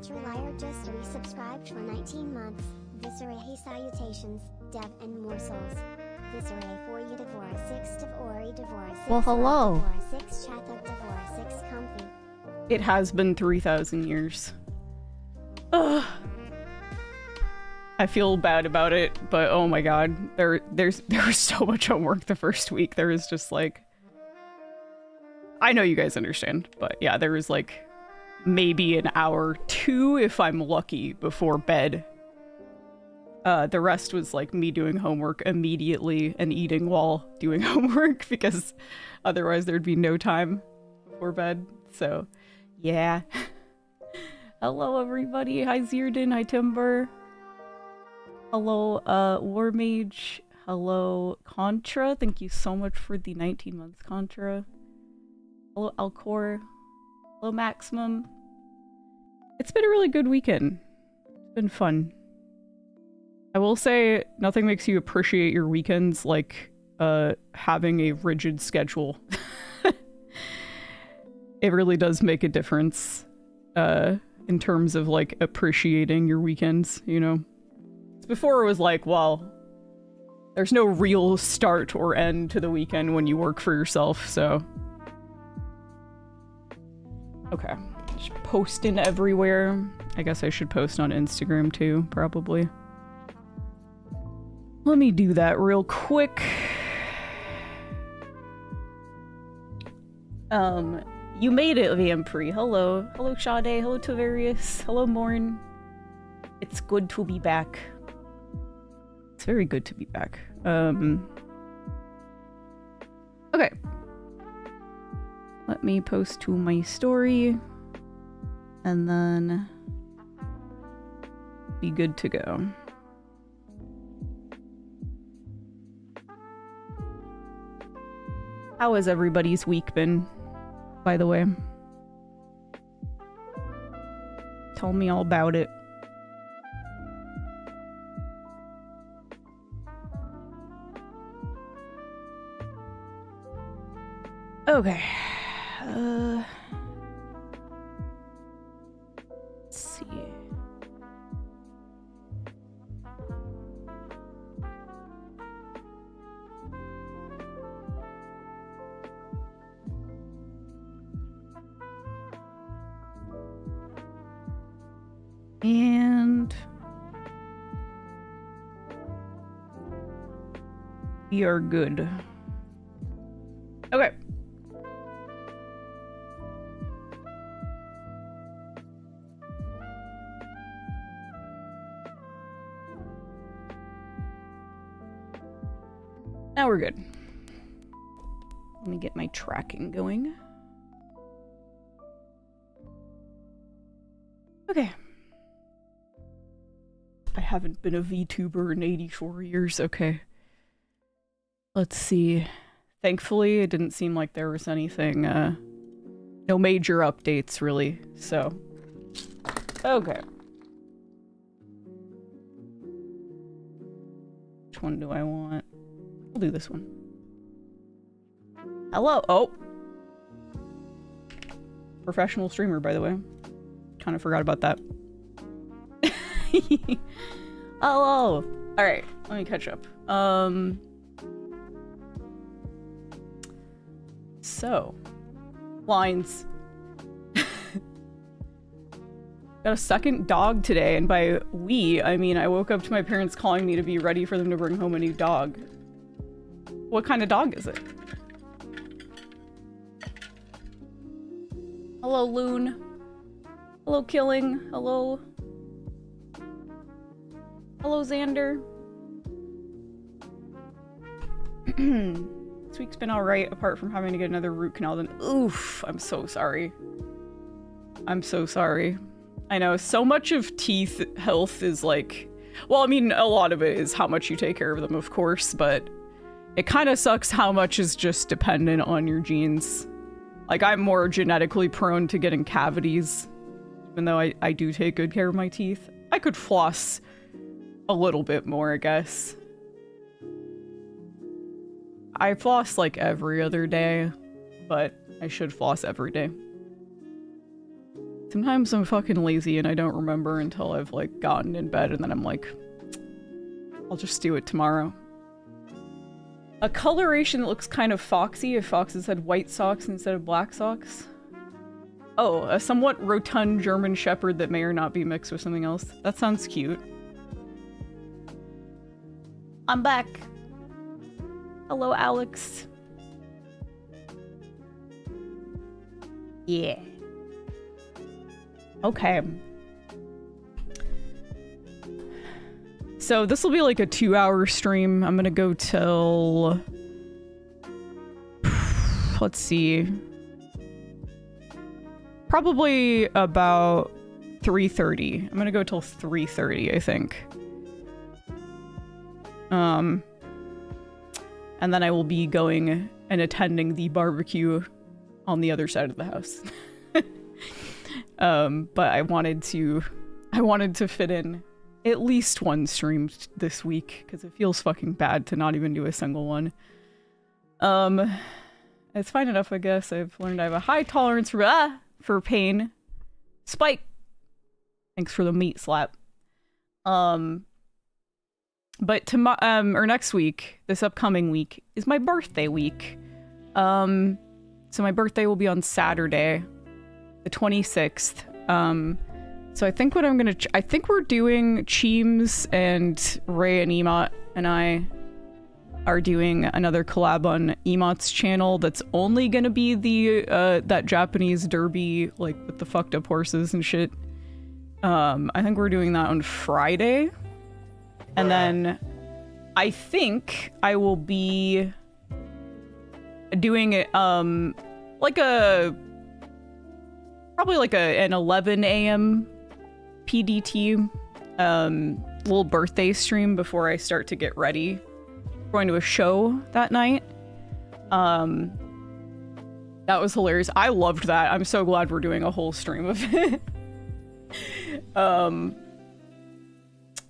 True Liar just resubscribed for 19 months. Viscerae salutations, Dev and morsels. Viscerae for you Devora 6 Devori Devora 6 Well, hello. Devora 6 Chath of Devora 6 Comfy. It has been 3,000 years. Ugh. I feel bad about it, but oh my god, there was so much homework the first week. There was just like, I know you guys understand, but yeah, there was like maybe an hour or two if I'm lucky before bed. The rest was like me doing homework immediately and eating while doing homework because otherwise there'd be no time before bed. So yeah. Hello everybody. Hi Zirdan. Hi Timber. Hello War Mage. Hello Contra. Thank you so much for the 19 months Contra. Hello Alcor. Hello Maximum. It's been a really good weekend. It's been fun. I will say nothing makes you appreciate your weekends like having a rigid schedule. It really does make a difference in terms of like appreciating your weekends, you know? Before it was like, well, there's no real start or end to the weekend when you work for yourself, so. Okay, just posting everywhere. I guess I should post on Instagram too, probably. Let me do that real quick. You made it, Vampri. Hello. Hello, Sade. Hello, Tavarius. Hello, Morn. It's good to be back. It's very good to be back. Okay. Let me post to my story. And then be good to go. How has everybody's week been, by the way? Tell me all about it. Okay. Let's see. And we are good. Okay. Now we're good. Let me get my tracking going. Okay. I haven't been a VTuber in 84 years. Okay. Let's see. Thankfully, it didn't seem like there was anything, no major updates, really, so. Okay. Which one do I want? I'll do this one. Hello! Oh! Professional streamer, by the way. Kind of forgot about that. Hello! Alright, let me catch up. So. Lines. Got a second dog today, and by we, I mean I woke up to my parents calling me to be ready for them to bring home a new dog. What kind of dog is it? Hello, Loon. Hello, Killing. Hello. Hello, Xander. This week's been alright, apart from having to get another root canal. Then, oof, I'm so sorry. I'm so sorry. I know, so much of teeth health is like... Well, I mean, a lot of it is how much you take care of them, of course, but... It kind of sucks how much is just dependent on your genes. Like, I'm more genetically prone to getting cavities, even though I do take good care of my teeth. I could floss a little bit more, I guess. I floss like every other day, but I should floss every day. Sometimes I'm fucking lazy and I don't remember until I've like gotten in bed and then I'm like, I'll just do it tomorrow. A coloration that looks kind of foxy if foxes had white socks instead of black socks. Oh, a somewhat rotund German Shepherd that may or not be mixed with something else. That sounds cute. I'm back. Hello, Alex. Yeah. Okay. So this will be like a 2-hour stream. I'm gonna go till... Let's see. Probably about 3:30. I'm gonna go till 3:30, I think. And then I will be going and attending the barbecue on the other side of the house. But I wanted to fit in at least one stream this week because it feels fucking bad to not even do a single one. It's fine enough, I guess. I've learned I have a high tolerance for pain. Spike. Thanks for the meat slap. But or next week, this upcoming week, is my birthday week. So my birthday will be on Saturday, the 26th. So I think what I'm gonna... I think we're doing... Cheems and Ray and Emot and I are doing another collab on Emot's channel that's only gonna be the, that Japanese derby, like, with the fucked up horses and shit. I think we're doing that on Friday. And then I think I will be doing it, like a... Probably like an 11 a.m. PDT, little birthday stream before I start to get ready. Going to a show that night. That was hilarious. I loved that. I'm so glad we're doing a whole stream of it.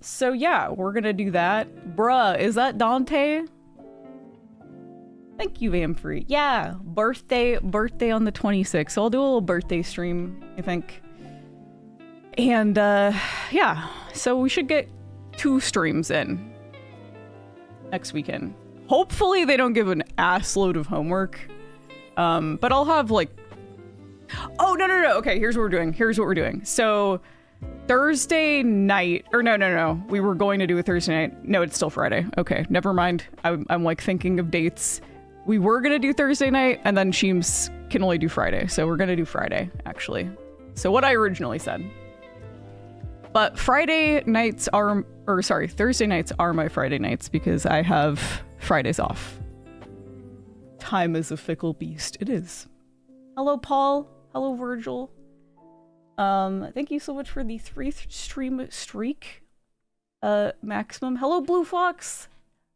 So yeah, we're gonna do that. Bruh, is that Dante? Thank you, Vamfree. Yeah, birthday on the 26th. So I'll do a little birthday stream, I think. And yeah, so we should get 2 streams in next weekend. Hopefully they don't give an ass load of homework. But I'll have like... Oh, no. Okay, here's what we're doing. So Thursday night, or no. We were going to do a Thursday night. No, it's still Friday. Okay, never mind. I'm like thinking of dates. We were gonna do Thursday night, and then Sheems can only do Friday. So we're gonna do Friday, actually. So what I originally said. But Thursday nights are my Friday nights because I have Fridays off. Time is a fickle beast. It is. Hello, Paul. Hello, Virgil. Thank you so much for the 3th stream streak. Maximum. Hello, Blue Fox.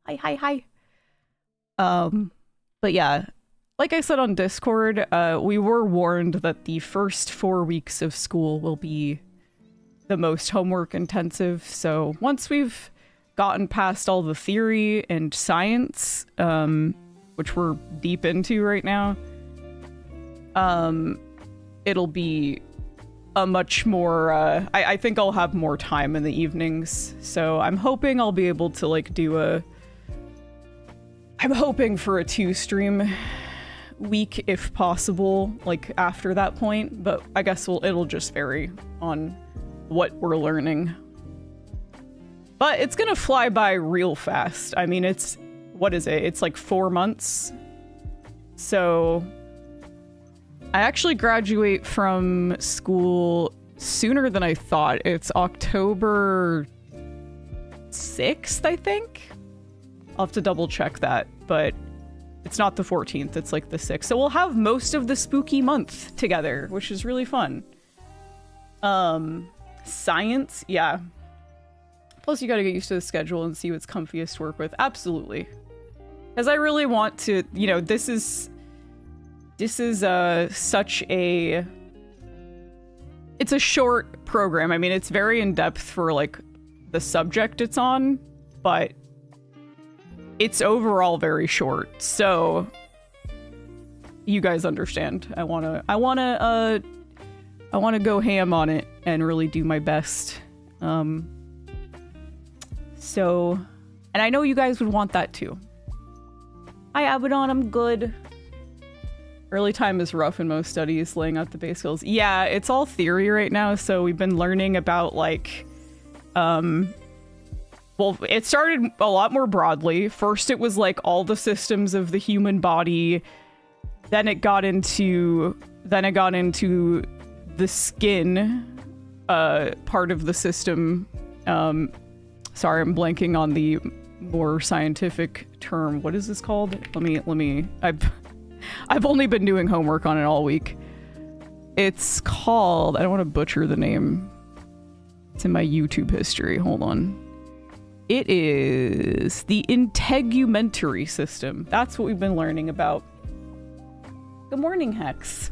Hi. But yeah, like I said on Discord, we were warned that the first 4 weeks of school will be the most homework intensive. So once we've gotten past all the theory and science, which we're deep into right now, it'll be a much more, I think I'll have more time in the evenings. So I'm hoping I'll be able to like do I'm hoping for a 2-stream week if possible, like after that point, but I guess it'll just vary on what we're learning. But it's gonna fly by real fast. I mean, what is it? It's like 4 months. So I actually graduate from school sooner than I thought. It's October 6th, I think. I'll have to double check that, but it's not the 14th, it's like the 6th. So we'll have most of the spooky month together, which is really fun. Science, yeah. Plus you gotta get used to the schedule and see what's comfiest to work with. Absolutely. Because I really want to, you know, this is such a... It's a short program. I mean, it's very in-depth for, like, the subject it's on, but it's overall very short, so you guys understand. I wanna go ham on it and really do my best. So, and I know you guys would want that too. Hi, Abaddon, I'm good. Early time is rough in most studies, laying out the base skills. Yeah, it's all theory right now, so we've been learning about, like, well, it started a lot more broadly. First, it was, like, all the systems of the human body. Then it got into the skin, part of the system. Sorry, I'm blanking on the more scientific term. What is this called? Let me. I've only been doing homework on it all week. It's called, I don't want to butcher the name. It's in my YouTube history. Hold on. It is the integumentary system. That's what we've been learning about. Good morning, Hex.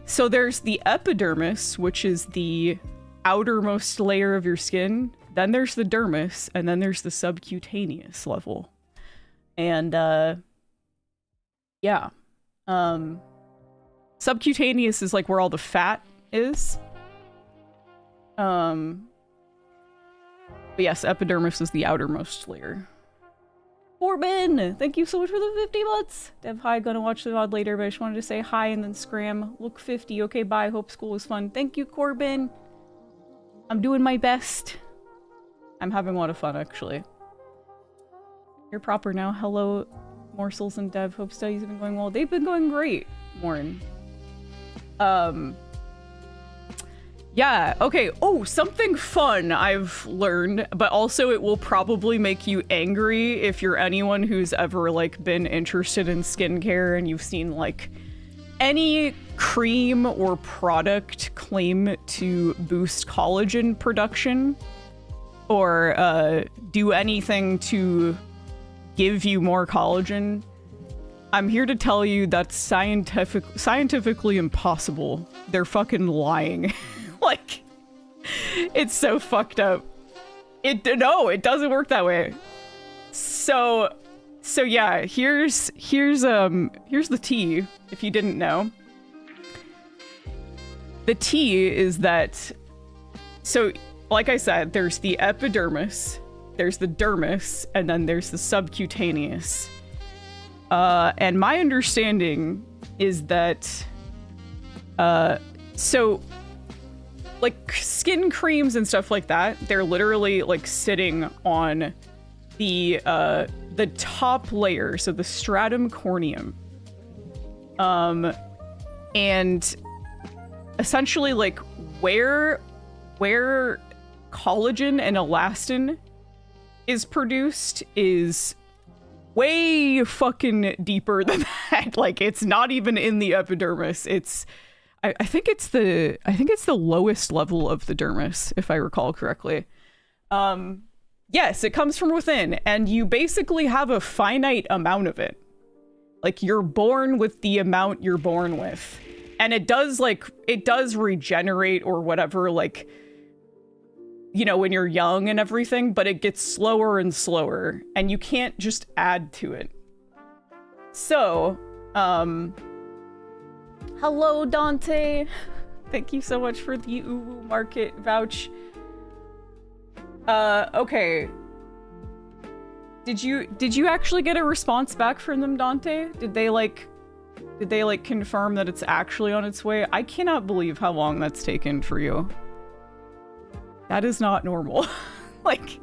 So there's the epidermis, which is the outermost layer of your skin. Then there's the dermis, and then there's the subcutaneous level. And, yeah. Subcutaneous is like where all the fat is. But yes, epidermis is the outermost layer. Corbin, thank you so much for the 50 months. Dev, hi, gonna watch the VOD later, but I just wanted to say hi and then scram. Look 50, okay, bye, hope school was fun. Thank you, Corbin. I'm doing my best. I'm having a lot of fun, actually. You're proper now. Hello, Morsels and Dev. Hope studies have been going well. They've been going great, Warren. Yeah, okay. Oh, something fun I've learned, but also it will probably make you angry if you're anyone who's ever, like, been interested in skincare and you've seen, like, any cream or product claim to boost collagen production or do anything to give you more collagen. I'm here to tell you that's scientifically impossible. They're fucking lying. Like, it's so fucked up. No, it doesn't work that way. So yeah, here's the tea, if you didn't know. The tea is that, so like I said, there's the epidermis, there's the dermis, and then there's the subcutaneous. And my understanding is that, so, like, skin creams and stuff like that, they're literally, like, sitting on the top layer, so the stratum corneum. And essentially, like, where collagen and elastin is produced is way fucking deeper than that. Like, it's not even in the epidermis. It's I think it's the lowest level of the dermis, if I recall correctly. Yes, it comes from within, and you basically have a finite amount of it. Like, you're born with the amount you're born with. And it does regenerate or whatever, like, you know, when you're young and everything, but it gets slower and slower, and you can't just add to it. So, hello, Dante. Thank you so much for the Uwu Market vouch. Okay. Did you actually get a response back from them, Dante? Did they confirm that it's actually on its way? I cannot believe how long that's taken for you. That is not normal. Like,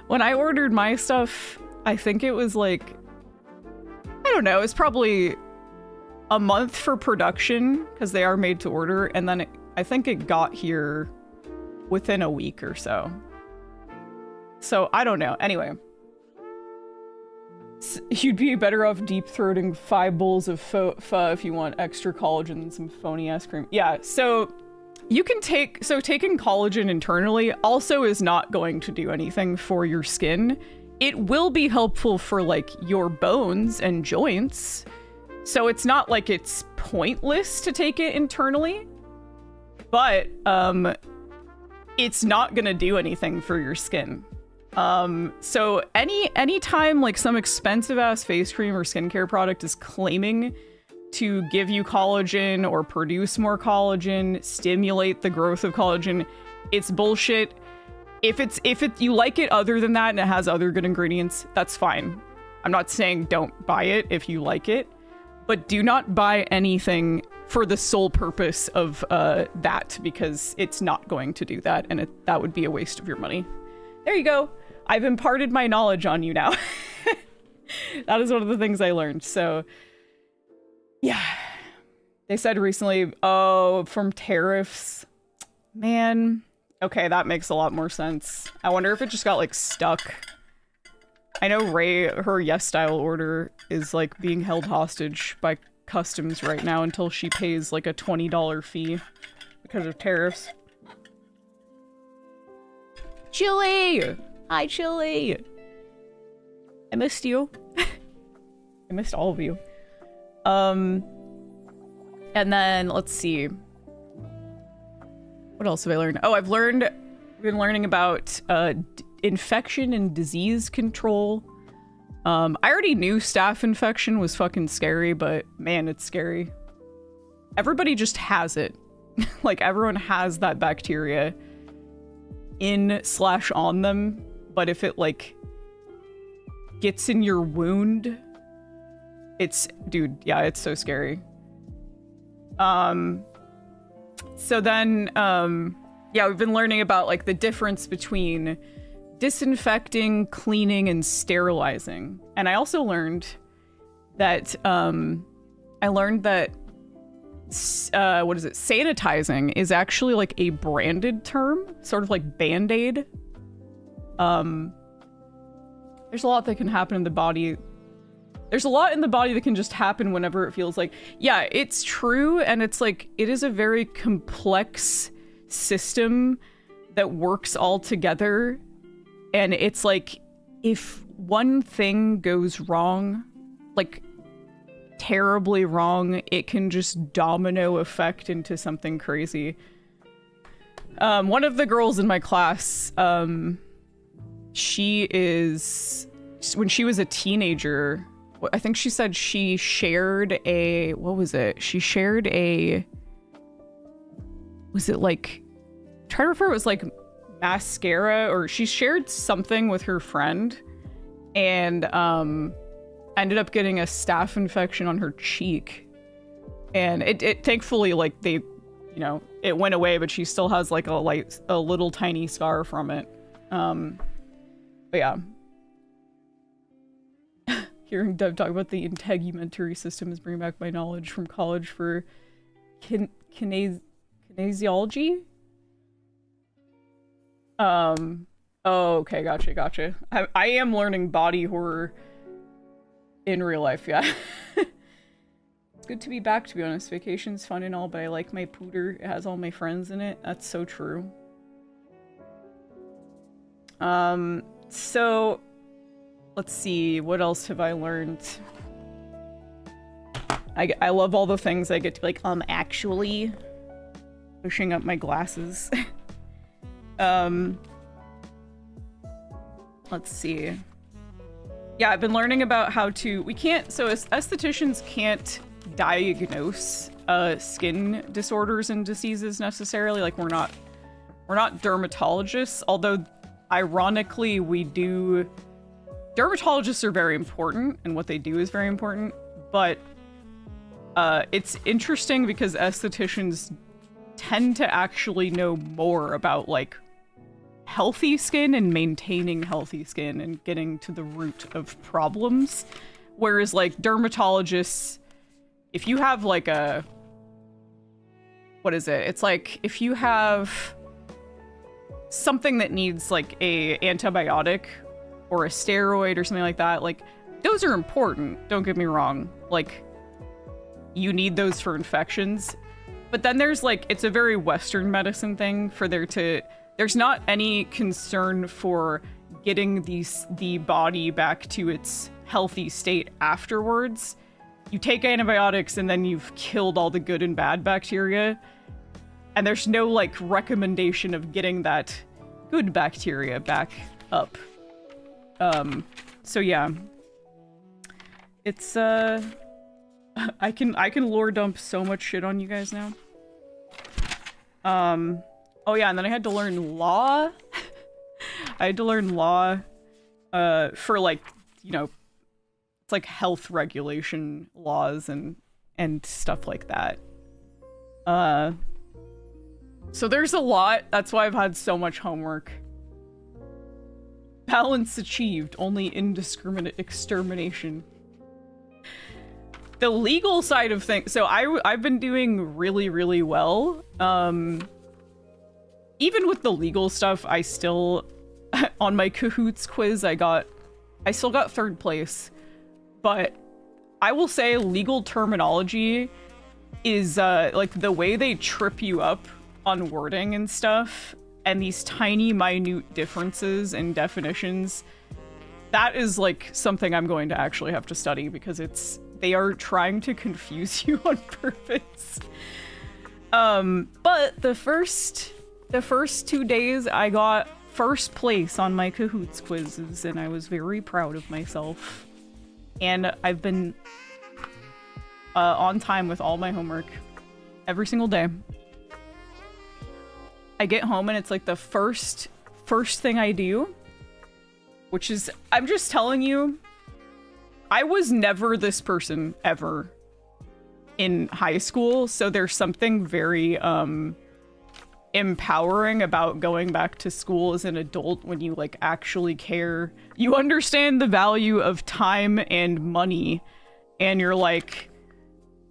when I ordered my stuff, I think it was like, I don't know, it's probably a month for production, because they are made to order, and then I think it got here within a week or so. So, I don't know. Anyway. You'd be better off deep-throating 5 bowls of pho if you want extra collagen and some phony ass cream. Yeah, so you can taking collagen internally also is not going to do anything for your skin. It will be helpful for, like, your bones and joints. So it's not like it's pointless to take it internally, but it's not gonna do anything for your skin. So anytime, like, some expensive ass face cream or skincare product is claiming to give you collagen or produce more collagen, stimulate the growth of collagen. It's bullshit. If you like it other than that and it has other good ingredients, that's fine. I'm not saying don't buy it if you like it, but do not buy anything for the sole purpose of that, because it's not going to do that, and that would be a waste of your money. There you go. I've imparted my knowledge on you now. That is one of the things I learned. So, yeah. They said recently, oh, from tariffs. Man. Okay, that makes a lot more sense. I wonder if it just got, like, stuck. I know Ray, her Yes Style order is, like, being held hostage by customs right now until she pays, like, a $20 fee because of tariffs. Chili! Hi, Chili! I missed you. I missed all of you. And then, let's see. What else have I learned? Oh, I've been learning about infection and disease control. I already knew staph infection was fucking scary, but man, it's scary. Everybody just has it. Like, everyone has that bacteria in/on them, but if it, like, gets in your wound, dude, yeah, it's so scary. So then, yeah, we've been learning about, like, the difference between disinfecting, cleaning, and sterilizing. And I also learned that, sanitizing is actually, like, a branded term, sort of like Band-Aid. There's a lot that can happen in the body. There's a lot in the body that can just happen whenever it feels like, yeah, it's true. And it's like, it is a very complex system that works all together. And it's like, if one thing goes wrong, like terribly wrong, it can just domino effect into something crazy. One of the girls in my class, when she was a teenager, I think she said she shared a, what was it? She shared a, was it like, I'm trying to remember, it was like mascara, or she shared something with her friend and ended up getting a staph infection on her cheek. And it thankfully, like, they, you know, it went away, but she still has like a little tiny scar from it. But yeah. Hearing Dev talk about the integumentary system is bringing back my knowledge from college for kinesiology. Oh, okay, gotcha. I am learning body horror in real life, yeah. It's good to be back, to be honest. Vacation's fun and all, but I like my pooter. It has all my friends in it. That's so true. So let's see, what else have I learned? I love all the things I get to be like, actually pushing up my glasses. Let's see. Yeah, I've been learning about how to, so estheticians can't diagnose skin disorders and diseases necessarily. Like, we're not dermatologists, although ironically we do. Dermatologists are very important, and what they do is very important, but it's interesting because estheticians tend to actually know more about, like, healthy skin and maintaining healthy skin and getting to the root of problems. Whereas, like, dermatologists, if you have, like, what is it? It's like, if you have something that needs, like, a antibiotic or a steroid or something like that, like, those are important, don't get me wrong. Like, you need those for infections. But then there's, like, it's a very Western medicine thing for there's not any concern for getting the body back to its healthy state afterwards. You take antibiotics and then you've killed all the good and bad bacteria. And there's no, like, recommendation of getting that good bacteria back up. So yeah. It's, I can lore dump so much shit on you guys now. Oh yeah, and then I had to learn law. I had to learn law for like, you know, it's like health regulation laws and stuff like that. So there's a lot. That's why I've had so much homework. Balance achieved, only indiscriminate extermination. The legal side of things, so I've been doing really, really well. Even with the legal stuff, I still, on my Kahoots quiz, I still got 3rd place. But I will say legal terminology is, like, the way they trip you up on wording and stuff, and these tiny, minute differences in definitions, that is, like, something I'm going to actually have to study, because they are trying to confuse you on purpose. But the first 2 days, I got 1st place on my Kahoots quizzes, and I was very proud of myself. And I've been on time with all my homework every single day. I get home and it's like the first thing I do, which is, I'm just telling you, I was never this person ever in high school, so there's something very empowering about going back to school as an adult when you like actually care. You understand the value of time and money, and you're like,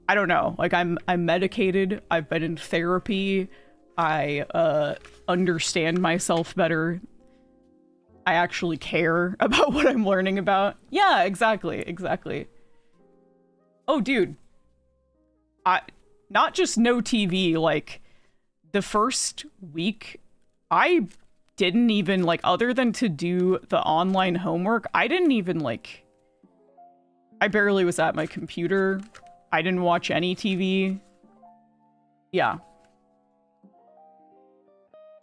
I don't know, like I'm medicated, I've been in therapy, I understand myself better. I actually care about what I'm learning about. Yeah, exactly. Oh, dude. Not just no TV, like, the first week, I didn't even, like, other than to do the online homework, I didn't even, like, I barely was at my computer. I didn't watch any TV. Yeah.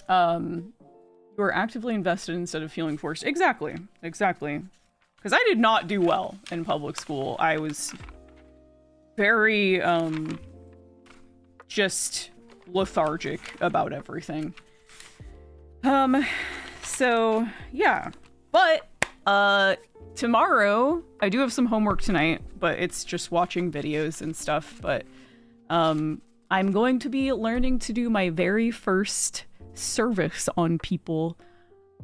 You were actively invested instead of feeling forced. Exactly. Because I did not do well in public school. I was very, just lethargic about everything. So, yeah. But, tomorrow, I do have some homework tonight, but it's just watching videos and stuff, but, I'm going to be learning to do my very first service on people.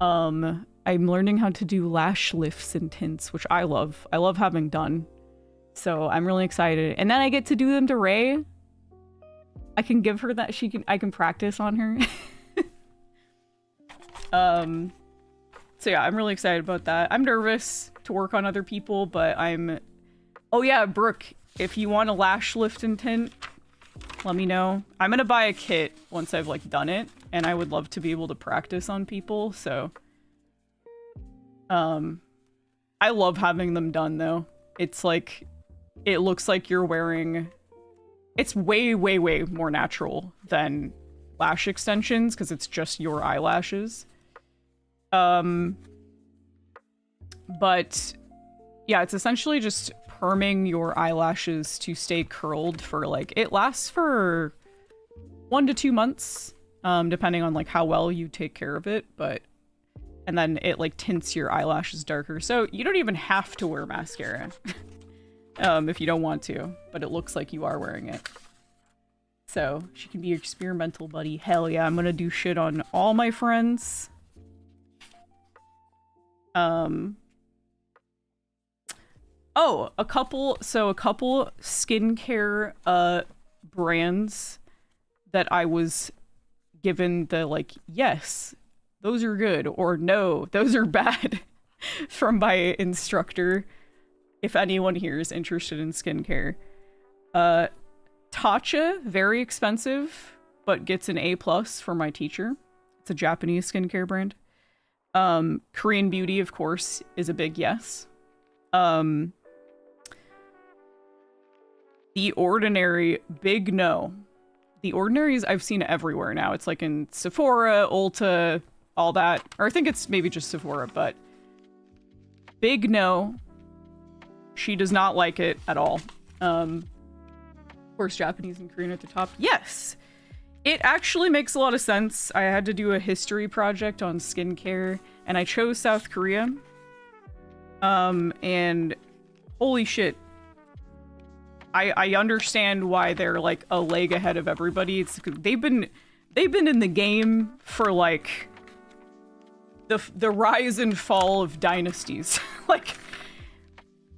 I'm learning how to do lash lifts and tints, which I love. I love having done. So I'm really excited. And then I get to do them to Ray. I can give her that. I can practice on her. So yeah, I'm really excited about that. I'm nervous to work on other people, but oh yeah, Brooke, if you want a lash lift and tint, let me know. I'm gonna buy a kit once I've like done it, and I would love to be able to practice on people, so. I love having them done though. It's like, it looks like you're wearing, it's way more natural than lash extensions because it's just your eyelashes. But yeah, it's essentially just perming your eyelashes to stay curled for like, it lasts for 1 to 2 months, depending on like how well you take care of it, but and then it like tints your eyelashes darker. So you don't even have to wear mascara if you don't want to, but it looks like you are wearing it. So she can be your experimental buddy. Hell yeah, I'm gonna do shit on all my friends. Oh, a couple skincare brands that I was given the like, yes, those are good, or no, those are bad from my instructor, if anyone here is interested in skincare. Tatcha, very expensive, but gets an A+ for my teacher. It's a Japanese skincare brand. Korean Beauty, of course, is a big yes. The Ordinary, big no. The Ordinary's I've seen everywhere now. It's like in Sephora, Ulta, all that. Or I think it's maybe just Sephora, but big no. She does not like it at all. course, Japanese and Korean at the top. Yes! It actually makes a lot of sense. I had to do a history project on skincare, and I chose South Korea. And holy shit. I understand why they're like a leg ahead of everybody. It's they've been in the game for like the rise and fall of dynasties. Like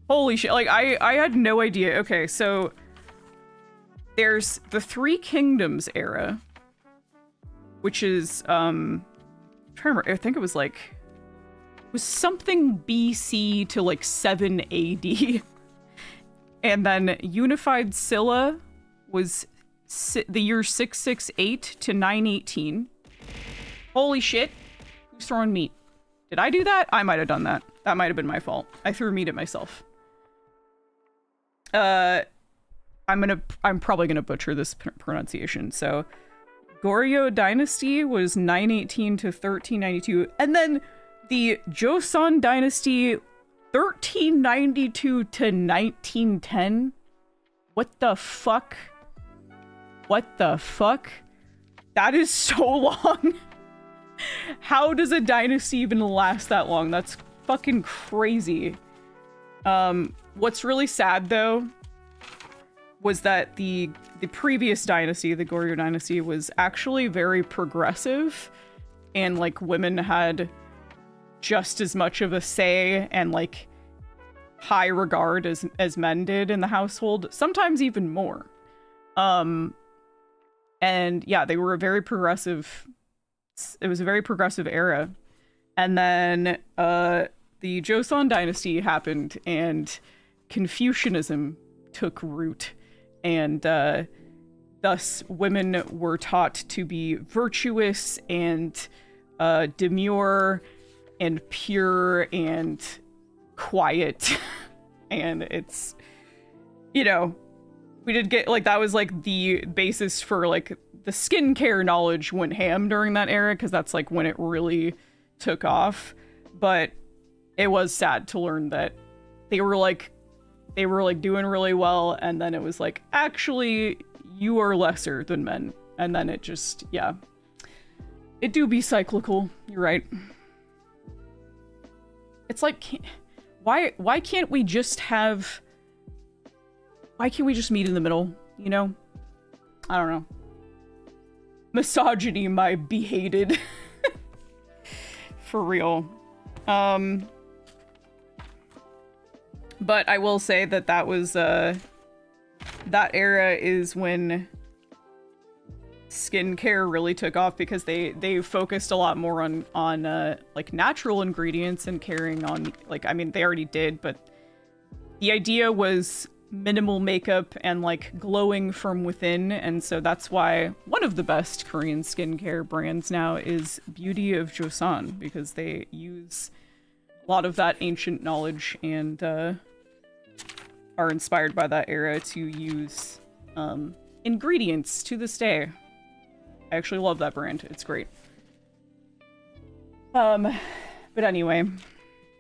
holy shit. Like I had no idea. Okay, so there's the Three Kingdoms era, which is I'm trying to remember, I think it was something BC to like 7 AD. And then Unified Silla was the year 668 to 918. Holy shit. Who's throwing meat? Did I do that? I might have done that. That might have been my fault. I threw meat at myself. I'm probably gonna butcher this pronunciation. So Goryeo Dynasty was 918 to 1392. And then the Joseon Dynasty 1392 to 1910? What the fuck? What the fuck? That is so long. How does a dynasty even last that long? That's fucking crazy. What's really sad though was that the previous dynasty, the Goryeo Dynasty, was actually very progressive, and like women had just as much of a say and like high regard as men did in the household, sometimes even more. And yeah, they were a very progressive, it was a very progressive era. And then the Joseon Dynasty happened and Confucianism took root, and thus women were taught to be virtuous and demure and pure and quiet. And it's, you know, we did get like, that was like the basis for like the skincare knowledge went ham during that era, because that's like when it really took off. But it was sad to learn that they were like doing really well, and then it was like, actually you are lesser than men, and then it just, yeah, it do be cyclical. You're right. It's like, why can't we just meet in the middle, you know? I don't know. Misogyny, my behated. For real. But I will say that was, that era is when skincare really took off, because they focused a lot more on like natural ingredients and caring on, like, I mean, they already did, but the idea was minimal makeup and like glowing from within. And so that's why one of the best Korean skincare brands now is Beauty of Joseon, because they use a lot of that ancient knowledge and are inspired by that era to use ingredients to this day. I actually love that brand. It's great. But anyway,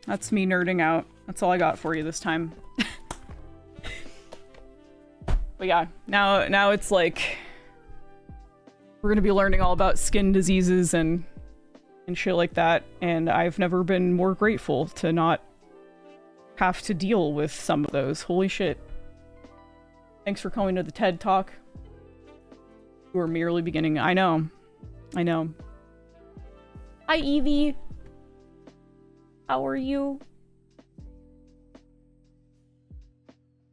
that's me nerding out. That's all I got for you this time. But yeah, now it's like we're gonna be learning all about skin diseases and shit like that, and I've never been more grateful to not have to deal with some of those. Holy shit. Thanks for coming to the TED Talk. You are merely beginning. I know. Hi, Evie. How are you?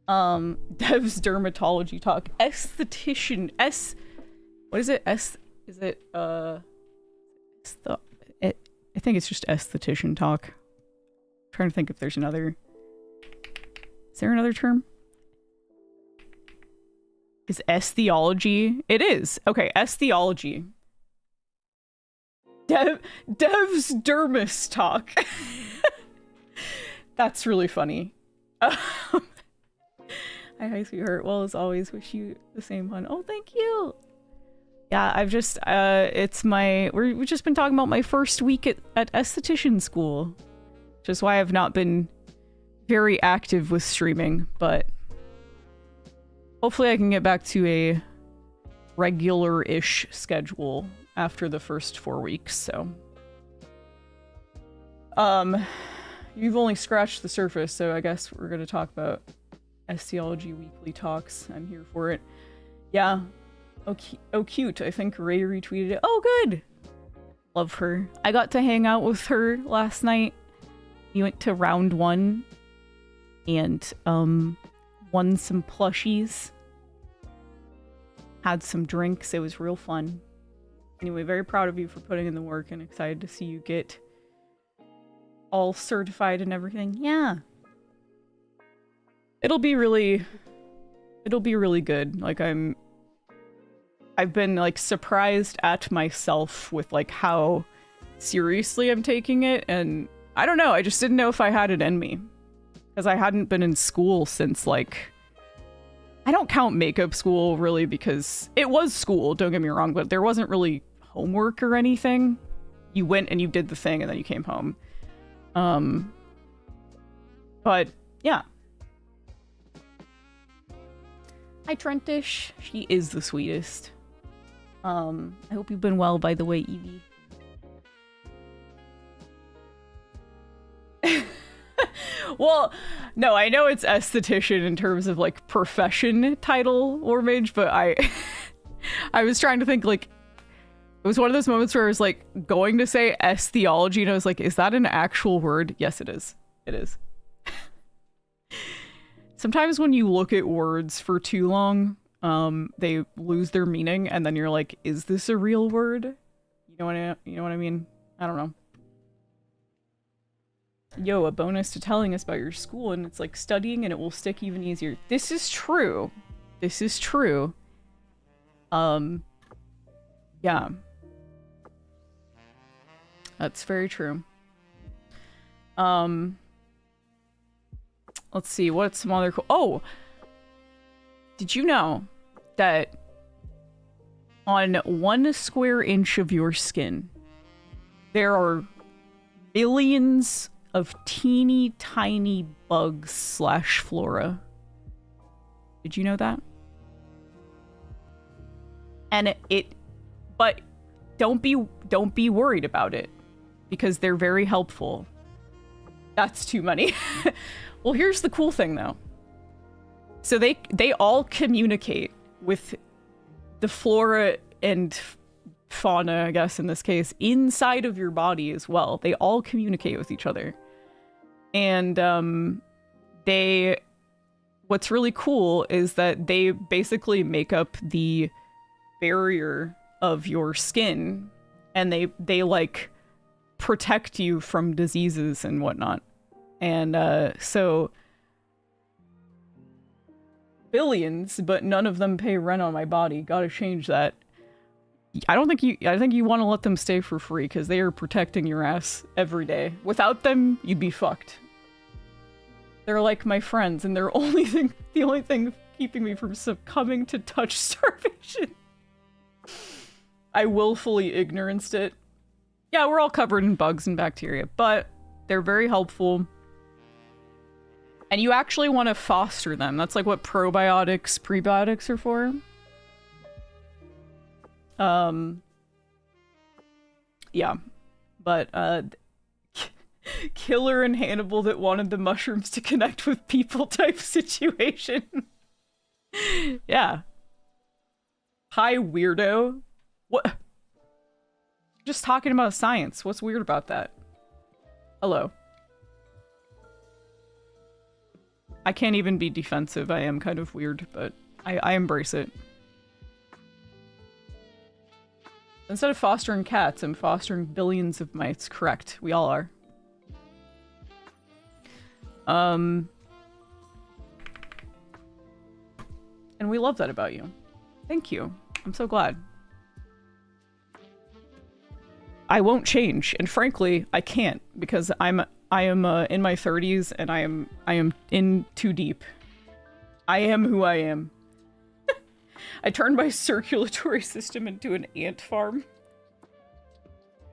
Dev's dermatology talk. Esthetician. What is it? I think it's just esthetician talk. I'm trying to think if there's another. Is there another term? Is S-theology? It is. Okay, S-theology. Dev's dermis talk. That's really funny. Hi, sweetheart. Well, as always, wish you the same one. Oh, thank you. Yeah, I've just, we've just been talking about my first week at esthetician school. Which is why I've not been very active with streaming, but hopefully I can get back to a regular-ish schedule after the first 4 weeks, so. You've only scratched the surface, so I guess we're gonna talk about Estheology Weekly Talks. I'm here for it. Yeah. Oh, cute. I think Ray retweeted it. Oh, good! Love her. I got to hang out with her last night. We went to round 1 and, won some plushies. Had some drinks. It was real fun. Anyway, very proud of you for putting in the work and excited to see you get all certified and everything. Yeah. It'll be really good. Like, I've been, like, surprised at myself with, like, how seriously I'm taking it, and I don't know, I just didn't know if I had it in me. Because I hadn't been in school since, like... I don't count makeup school, really, because it was school, don't get me wrong, but there wasn't really homework or anything. You went and you did the thing, and then you came home. But, yeah. Hi, Trentish. She is the sweetest. I hope you've been well, by the way, Evie. Well, no, I know it's esthetician in terms of, like, profession title, Ormage, but I was trying to think, like, it was one of those moments where I was, like, going to say estheology, and I was like, is that an actual word? Yes, it is. It is. Sometimes when you look at words for too long, they lose their meaning, and then you're like, is this a real word? You know what I mean? I don't know. Yo, a bonus to telling us about your school, and it's like studying and it will stick even easier. This is true. This is true. Yeah. That's very true. Let's see, what's some other cool... Oh! Did you know that on 1 square inch of your skin, there are billions of teeny tiny bugs / flora? Did you know that? And but don't be worried about it, because they're very helpful. That's too many. Well, here's the cool thing though. So they all communicate with the flora and fauna, I guess in this case, inside of your body as well. They all communicate with each other. And what's really cool is that they basically make up the barrier of your skin, and they like protect you from diseases and whatnot. And so billions, but none of them pay rent on my body. Gotta change that. I think you want to let them stay for free, because they are protecting your ass every day. Without them, you'd be fucked. They're like my friends, and they're the only thing keeping me from succumbing to touch starvation. I willfully ignoranced it. Yeah, we're all covered in bugs and bacteria, but they're very helpful. And you actually want to foster them. That's like what probiotics, prebiotics are for. Yeah. But, Killer and Hannibal that wanted the mushrooms to connect with people type situation. Yeah. Hi, weirdo. What? Just talking about science. What's weird about that? Hello. I can't even be defensive. I am kind of weird, but I embrace it. Instead of fostering cats, I'm fostering billions of mites. Correct. We all are. And we love that about you. Thank you. I'm so glad. I won't change, and frankly, I can't, because I am in my 30s, and I am in too deep. I am who I am. I turned my circulatory system into an ant farm.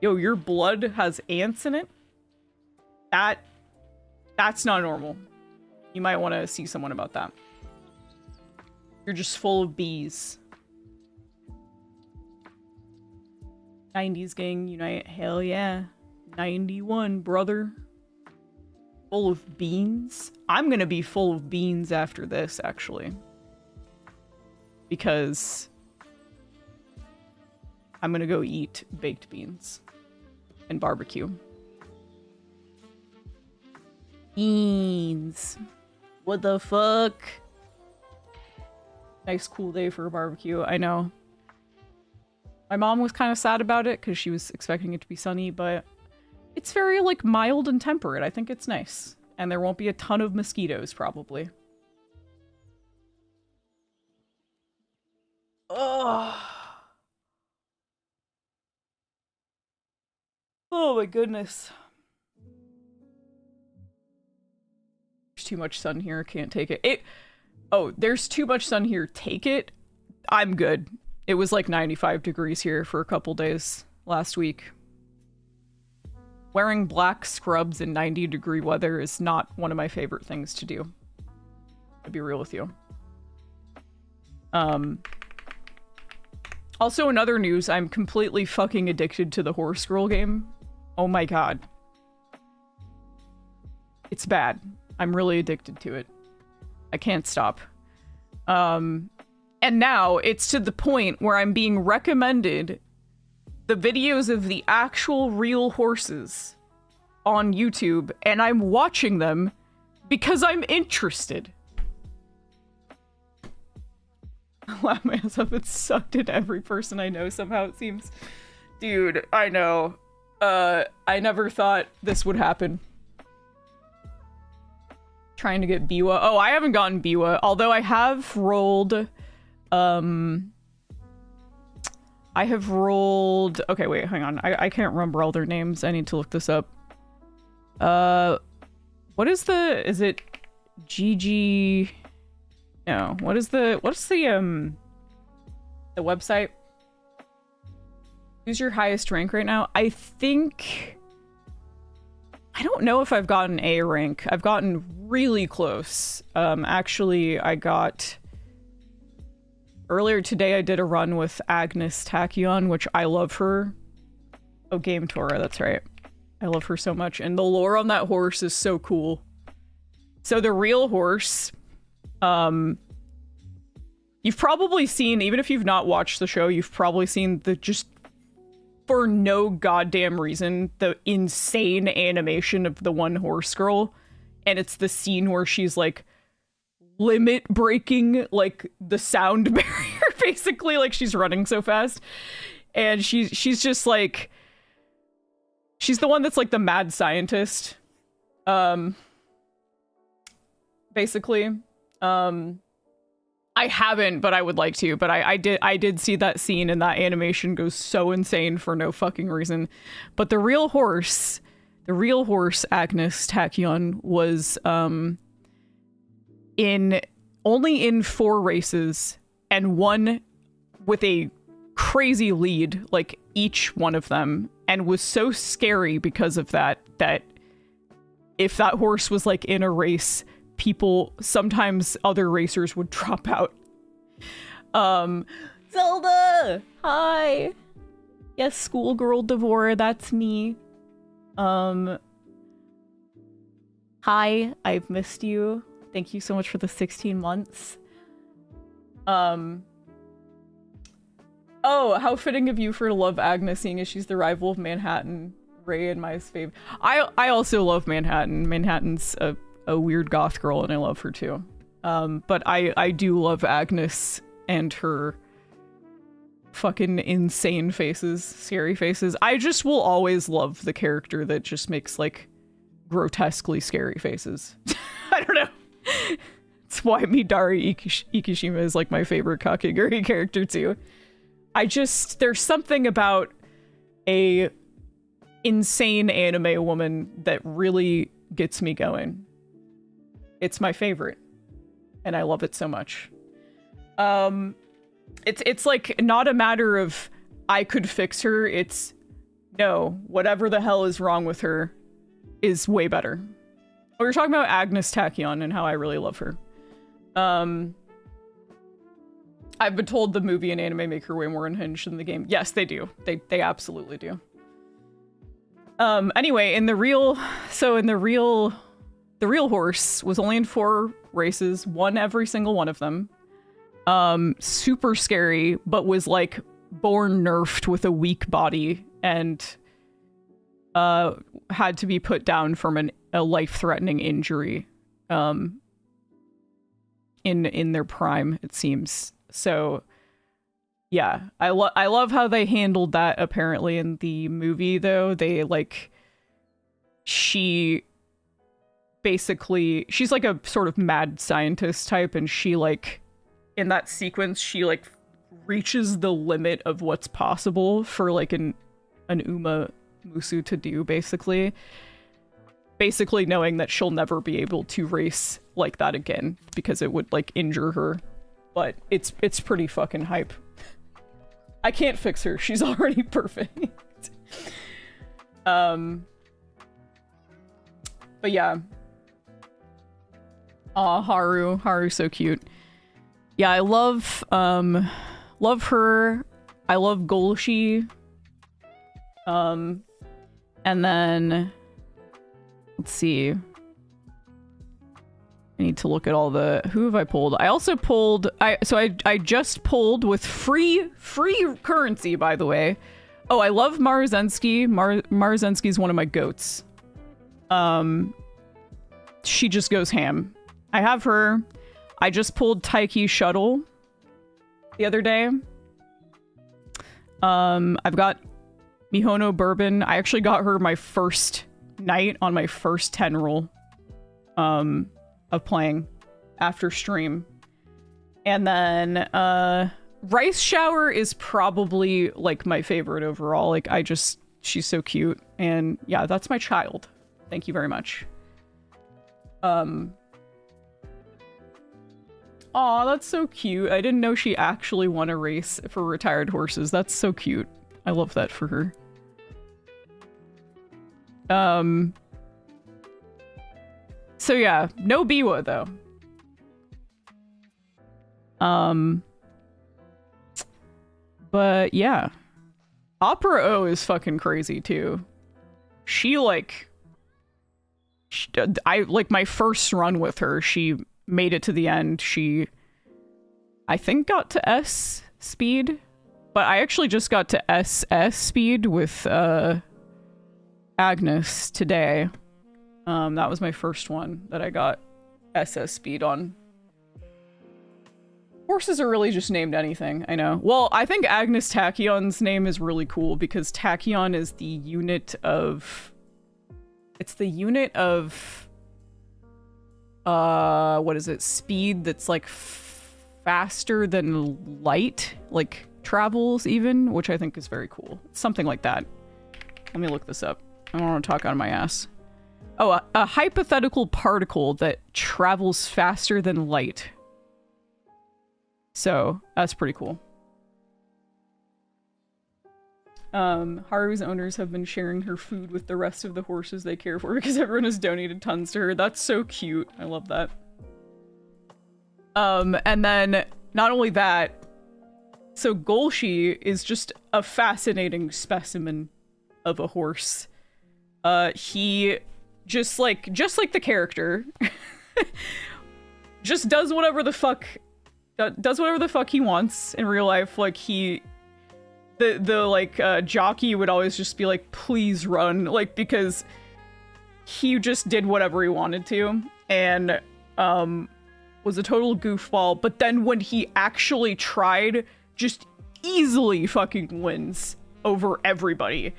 Yo, your blood has ants in it? That's not normal. You might want to see someone about that. You're just full of bees. 90s gang unite. Hell yeah. 91, brother. Full of beans? I'm gonna be full of beans after this, actually. Because I'm gonna go eat baked beans and barbecue. Beans. What the fuck? Nice cool day for a barbecue, I know. My mom was kind of sad about it because she was expecting it to be sunny, but it's very, like, mild and temperate. I think it's nice. And there won't be a ton of mosquitoes, probably. Ugh. Oh my goodness. There's too much sun here, can't take it. Oh, there's too much sun here, take it? I'm good. It was like 95 degrees here for a couple days last week. Wearing black scrubs in 90-degree weather is not one of my favorite things to do. To be real with you. Also, in other news, I'm completely fucking addicted to the Horse Girl game. Oh my god. It's bad. I'm really addicted to it. I can't stop. And now it's to the point where I'm being recommended the videos of the actual real horses on YouTube, and I'm watching them because I'm interested. I laugh my ass off. It's sucked in every person I know somehow, it seems. Dude, I know. I never thought this would happen. Trying to get Biwa. Oh, I haven't gotten Biwa, although I have rolled... I have rolled... Okay, wait, hang on. I can't remember all their names. I need to look this up. What is the... Is it GG... No, what's the website? Who's your highest rank right now? I think... I don't know if I've gotten A rank. I've gotten really close. Actually, I got... Earlier today, I did a run with Agnes Tachyon, which I love her. Oh, Game Tora, that's right. I love her so much. And the lore on that horse is so cool. So the real horse... You've probably seen, even if you've not watched the show, you've probably seen the just... For no goddamn reason, the insane animation of the one horse girl. And it's the scene where she's like limit breaking like the sound barrier, basically, like she's running so fast. And she's just like, she's the one that's like the mad scientist. Basically. I haven't, but I would like to. But I did see that scene, and that animation goes so insane for no fucking reason. But the real horse, Agnes Tachyon, was only in 4 races, and one with a crazy lead, like each one of them, and was so scary because of that if that horse was like in a race, sometimes other racers would drop out. Zelda! Hi! Yes, schoolgirl Devora, that's me. Hi, I've missed you. Thank you so much for the 16 months. Oh, how fitting of you for love Agnes, seeing as she's the rival of Manhattan, Ray, and my fave. I also love Manhattan. Manhattan's a weird goth girl, and I love her too. But I do love Agnes and her fucking insane faces, scary faces. I just will always love the character that just makes like grotesquely scary faces. I don't know. It's why Midari Ikishima is like my favorite Kakegurui character too. There's something about a insane anime woman that really gets me going. It's my favorite, and I love it so much. It's like not a matter of I could fix her. It's no, whatever the hell is wrong with her is way better. We were talking about Agnes Tachyon and how I really love her. I've been told the movie and anime make her way more unhinged than the game. Yes, they do. They absolutely do. Anyway, the real horse was only in 4 races, won every single one of them. Super scary, but was like born nerfed with a weak body and had to be put down from a life-threatening injury in their prime, it seems. So yeah, I love how they handled that. Apparently in the movie, though, they like, she's like a sort of mad scientist type, and she like, in that sequence, she like reaches the limit of what's possible for like an Uma Musu to do, basically knowing that she'll never be able to race like that again because it would like injure her. But it's pretty fucking hype. I can't fix her. She's already perfect. But yeah. Aw, Haru's so cute. Yeah, I love her. I love Golshi. And then let's see. I need to look at all the... Who have I pulled? I also pulled... I just pulled with free currency, by the way. Oh, I love Marzensky. Marzensky's one of my goats. She just goes ham. I have her. I just pulled Taiki Shuttle the other day. I've got Mihono Bourbon. I actually got her my first night on my first 10 roll. Of playing after stream. And then Rice Shower is probably like my favorite overall. Like she's so cute. And yeah, that's my child. Thank you very much. Aw, that's so cute. I didn't know she actually won a race for retired horses. That's so cute. I love that for her. So yeah, no Biwa though. But yeah. Opera O is fucking crazy too. She like... I like my first run with her, she made it to the end. She, I think, got to S speed, but I actually just got to SS speed with Agnes today. That was my first one that I got SS speed on. Horses are really just named anything, I know. Well, I think Agnes Tachion's name is really cool because Tachion is the unit of... It's the unit of... what is it? Speed that's like faster than light, like travels even, which I think is very cool. Something like that. Let me look this up. I don't want to talk out of my ass. Oh, a hypothetical particle that travels faster than light. So, that's pretty cool. Haru's owners have been sharing her food with the rest of the horses they care for because everyone has donated tons to her. That's so cute. I love that. And then, not only that, so Golshi is just a fascinating specimen of a horse. He just like the character, just does whatever the fuck he wants in real life. Like the jockey would always just be like, please run, like, because he just did whatever he wanted to, and was a total goofball. But then when he actually tried, just easily fucking wins over everybody.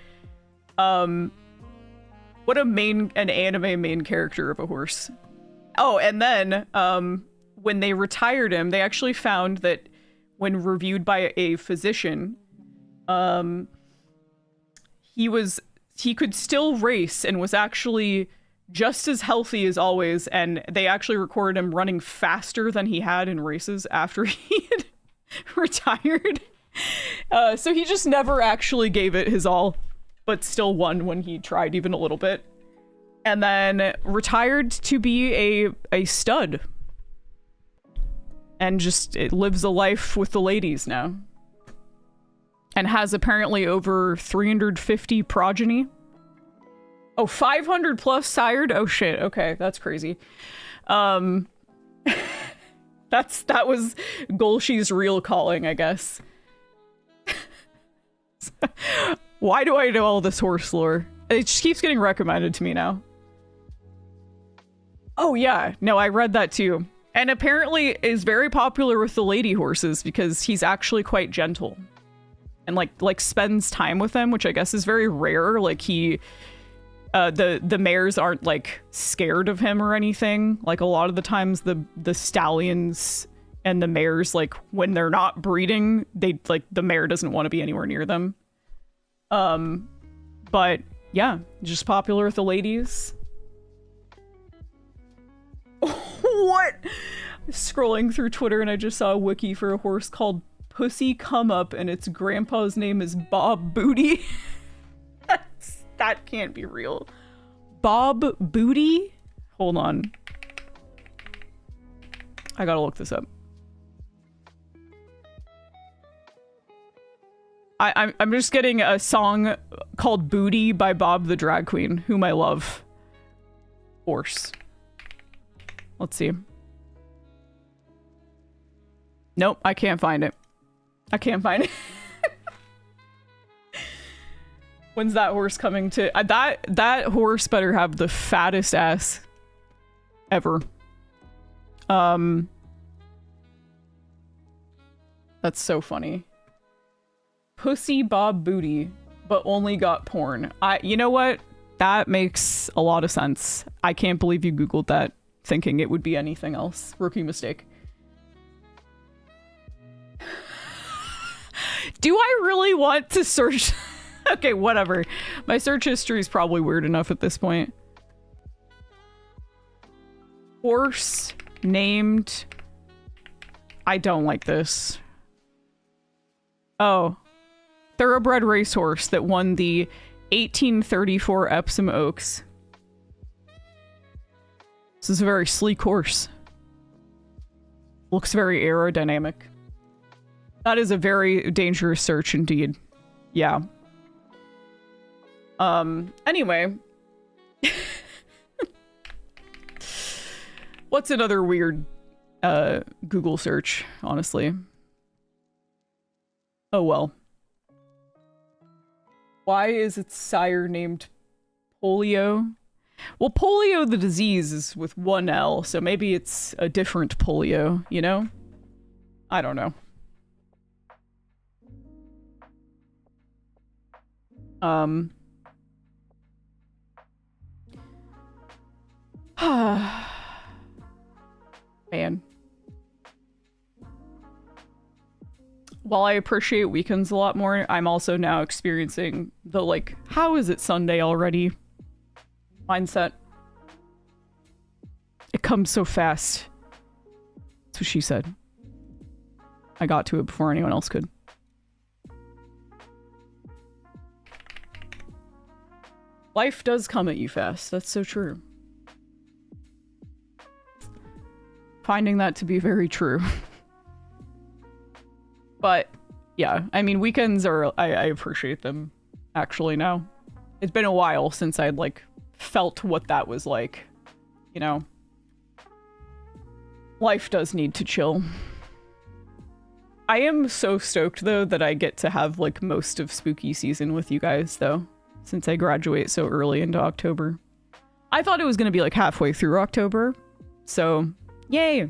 What an anime main character of a horse. Oh, and then when they retired him, they actually found that when reviewed by a physician, he could still race and was actually just as healthy as always, and they actually recorded him running faster than he had in races after he had retired. So he just never actually gave it his all, but still won when he tried even a little bit. And then retired to be a stud. and just it lives a life with the ladies now. And has apparently over 350 progeny. Oh, 500 plus sired? Oh shit, okay, that's crazy. That was Golshi's real calling, I guess. Why do I know all this horse lore? It just keeps getting recommended to me now. Oh yeah, no, I read that too. And apparently is very popular with the lady horses because he's actually quite gentle. And like spends time with them, which I guess is very rare. Like he, the mares aren't like scared of him or anything. Like a lot of the times the stallions and the mares, like when they're not breeding, they like the mare doesn't want to be anywhere near them. But yeah, just popular with the ladies. What? Scrolling through Twitter and I just saw a wiki for a horse called Pussy Come Up and its grandpa's name is Bob Booty. That can't be real. Bob Booty? Hold on. I gotta look this up. I'm just getting a song called Booty by Bob the Drag Queen, whom I love. Horse. Let's see. Nope, I can't find it. I can't find it. When's that horse coming to? That horse better have the fattest ass ever. That's so funny. Pussy Bob Booty, but only got porn. You know what? That makes a lot of sense. I can't believe you Googled that thinking it would be anything else. Rookie mistake. Do I really want to search? Okay, whatever. My search history is probably weird enough at this point. Horse named... I don't like this. Oh. Thoroughbred racehorse that won the 1834 Epsom Oaks. This is a very sleek horse. Looks very aerodynamic. That is a very dangerous search indeed. Yeah. Anyway. What's another weird Google search, honestly? Oh well. Why is its sire named Polio? Well, polio, the disease, is with one L, so maybe it's a different polio, you know? I don't know. Man. While I appreciate weekends a lot more, I'm also now experiencing the, like, how is it Sunday already mindset. It comes so fast. That's what she said. I got to it before anyone else could. Life does come at you fast. That's so true. Finding that to be very true. But, yeah. I mean, weekends are... I appreciate them, actually, now. It's been a while since I'd, like, felt what that was like. You know? Life does need to chill. I am so stoked, though, that I get to have, like, most of spooky season with you guys, though. Since I graduate so early into October. I thought it was going to be, like, halfway through October. So, yay!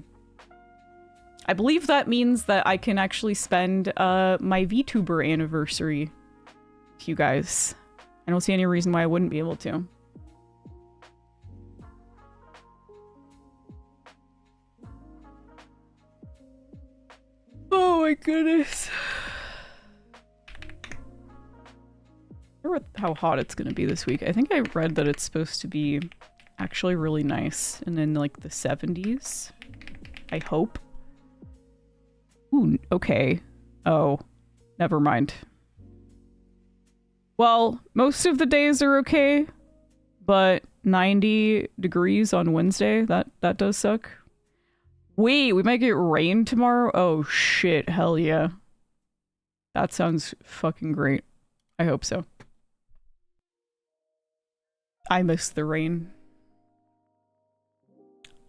I believe that means that I can actually spend my VTuber anniversary with you guys. I don't see any reason why I wouldn't be able to. Oh my goodness. I wonder how hot it's gonna be this week. I think I read that it's supposed to be actually really nice and in like the 70s. I hope. Ooh, okay. Oh, never mind. Well, most of the days are okay, but 90 degrees on Wednesday, that does suck. Wait, we might get rain tomorrow? Oh shit, hell yeah. That sounds fucking great. I hope so. I miss the rain.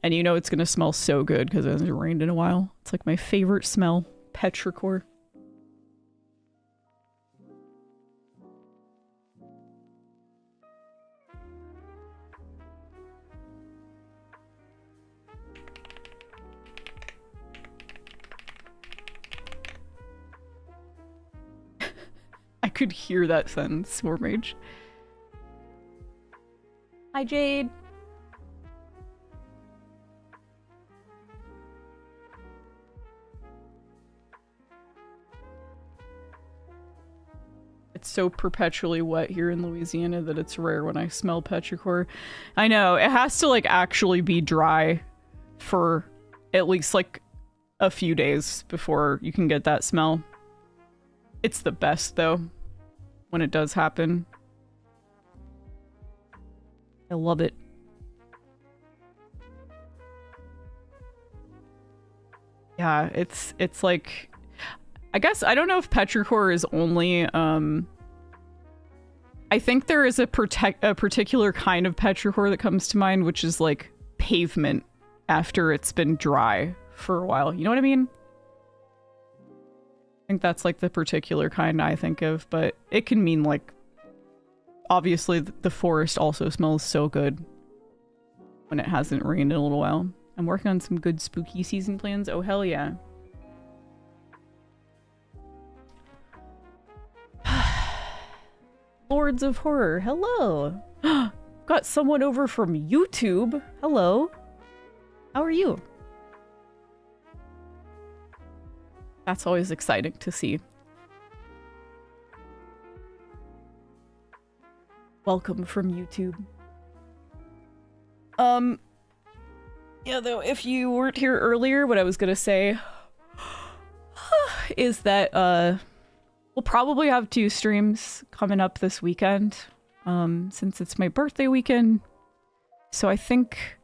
And you know it's gonna smell so good because it hasn't rained in a while. It's like my favorite smell. Petrichor. I could hear that sentence, War Mage. Hi, Jade. It's so perpetually wet here in Louisiana that it's rare when I smell petrichor. I know, it has to like actually be dry for at least like a few days before you can get that smell. It's the best though, when it does happen. I love it. Yeah, it's like, I guess, I don't know if petrichor is only, I think there is a particular kind of petrichor that comes to mind, which is like pavement after it's been dry for a while. You know what I mean? I think that's like the particular kind I think of, but it can mean like, obviously the forest also smells so good when it hasn't rained in a little while. I'm working on some good spooky season plans. Oh, hell yeah. Lords of Horror, hello. Got someone over from YouTube. Hello. How are you? That's always exciting to see. Welcome from YouTube. Yeah, though, if you weren't here earlier, what I was gonna say is that, we'll probably have 2 streams coming up this weekend, since it's my birthday weekend. So I think,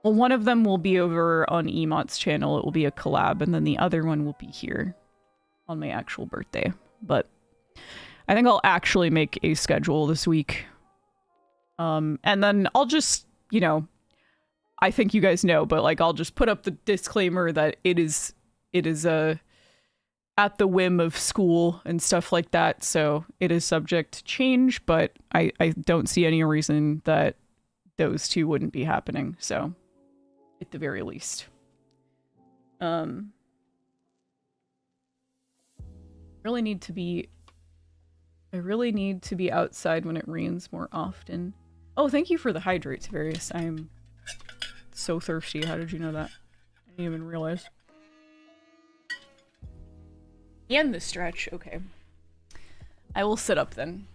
well, one of them will be over on Emot's channel. It will be a collab, and then the other one will be here on my actual birthday. But I think I'll actually make a schedule this week. And then I'll just, you know, I think you guys know, but like I'll just put up the disclaimer that it is at the whim of school and stuff like that, so it is subject to change, but I don't see any reason that those 2 wouldn't be happening, so at the very least. Really need to be I really need to be outside when it rains more often. Oh, thank you for the hydrates, Various. I'm so thirsty. How did you know that? I didn't even realize. And the stretch. Okay. I will sit up then.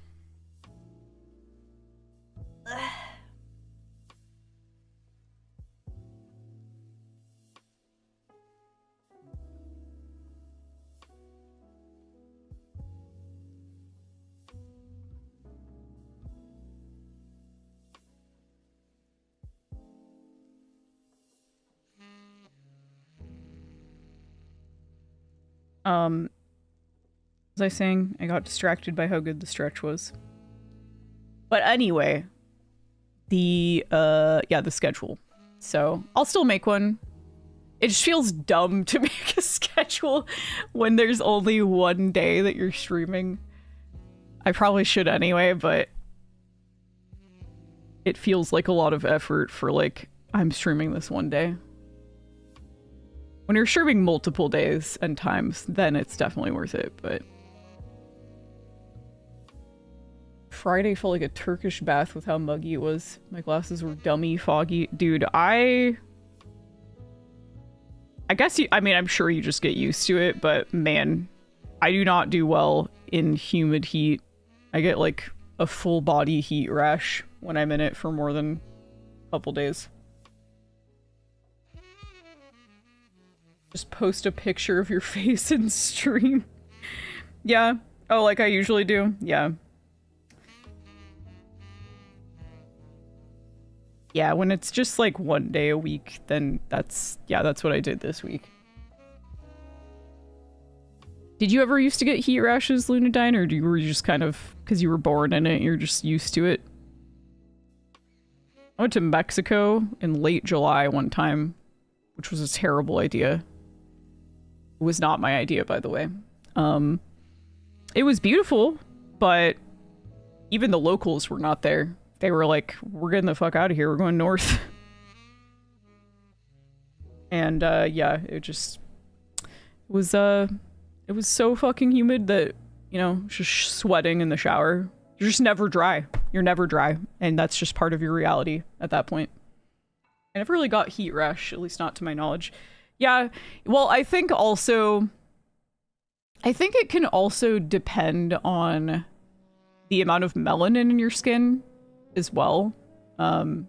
Was I saying? I got distracted by how good the stretch was. But anyway, the schedule. So I'll still make one. It just feels dumb to make a schedule when there's only one day that you're streaming. I probably should anyway, but it feels like a lot of effort for like, I'm streaming this one day. When you're streaming multiple days and times, then it's definitely worth it, but... Friday felt like a Turkish bath with how muggy it was. My glasses were dummy foggy. Dude, I guess I mean, I'm sure you just get used to it, but man, I do not do well in humid heat. I get like a full body heat rash when I'm in it for more than a couple days. Just post a picture of your face in stream. Yeah. Oh, like I usually do? Yeah. Yeah, when it's just like 1 day a week, then that's what I did this week. Did you ever used to get heat rashes, Lunadyne, or were you just kind of, because you were born in it, you're just used to it? I went to Mexico in late July one time, which was a terrible idea. It was not my idea, by the way. It was beautiful, but even the locals were not there. They were like, we're getting the fuck out of here. We're going north. And, yeah, it was so fucking humid that, you know, just sweating in the shower. You're just never dry. You're never dry. And that's just part of your reality at that point. I never really got heat rash, at least not to my knowledge. Yeah, well, I think it can also depend on the amount of melanin in your skin as well. They're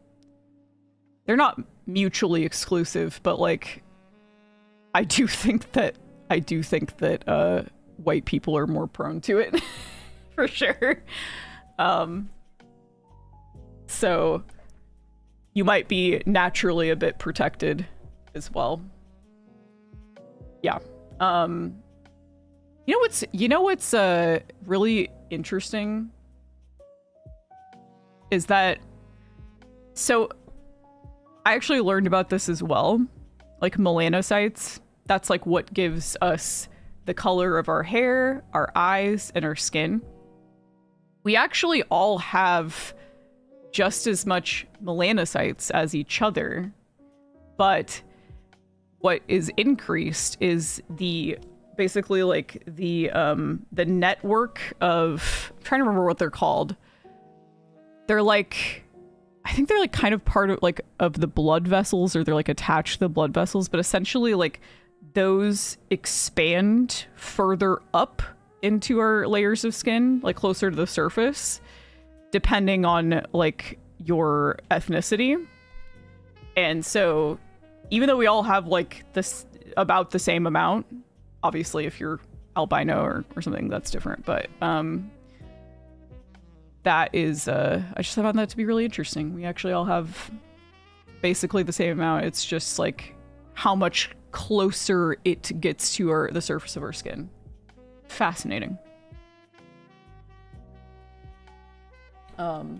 not mutually exclusive, but like, I do think that white people are more prone to it, for sure. So you might be naturally a bit protected as well. Yeah. You know what's really interesting is that, so I actually learned about this as well, like melanocytes. That's like what gives us the color of our hair, our eyes, and our skin. We actually all have just as much melanocytes as each other, but what is increased is basically like the network of, I'm trying to remember what they're called. They're like, I think they're like kind of part of like of the blood vessels, or they're like attached to the blood vessels, but essentially like those expand further up into our layers of skin, like closer to the surface, depending on like your ethnicity. And so even though we all have like this about the same amount, obviously if you're albino or something, that's different, but that is I just found that to be really interesting. We actually all have basically the same amount. It's just like how much closer it gets to the surface of our skin. Fascinating. Not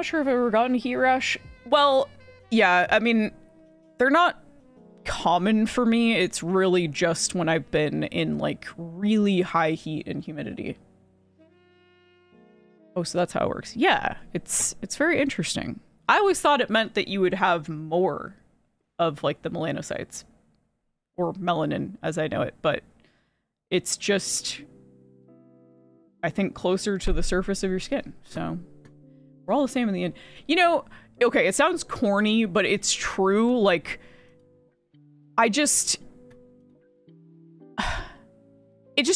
sure if I've ever gotten a heat rash. Well, yeah, I mean, they're not common for me. It's really just when I've been in like really high heat and humidity. Oh, so that's how it works. Yeah, it's very interesting. I always thought it meant that you would have more of like the melanocytes, or melanin as I know it, but it's just, I think, closer to the surface of your skin. So we're all the same in the end. You know, okay, it sounds corny, but it's true. Like, it just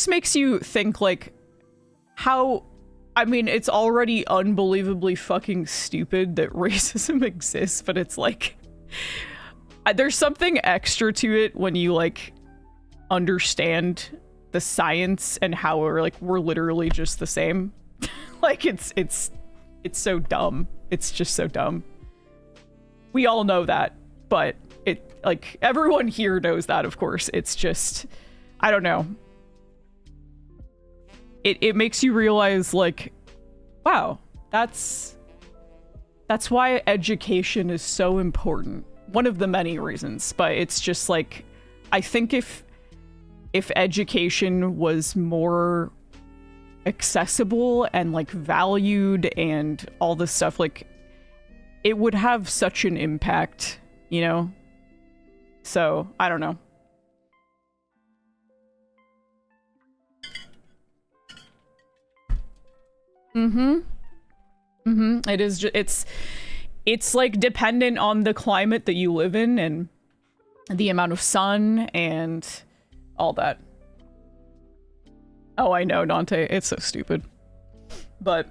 makes you think like how, I mean, it's already unbelievably fucking stupid that racism exists, but it's like, there's something extra to it when you like understand the science and how we're literally just the same. Like it's so dumb. It's just so dumb. We all know that, but it, like, everyone here knows that, of course. It's just, I don't know. It makes you realize, like, wow, that's why education is so important. One of the many reasons, but it's just like, I think if education was more accessible and like valued and all this stuff, like it would have such an impact, you know? So, I don't know. It is it's like dependent on the climate that you live in and the amount of sun and all that. Oh, I know, Dante. It's so stupid. But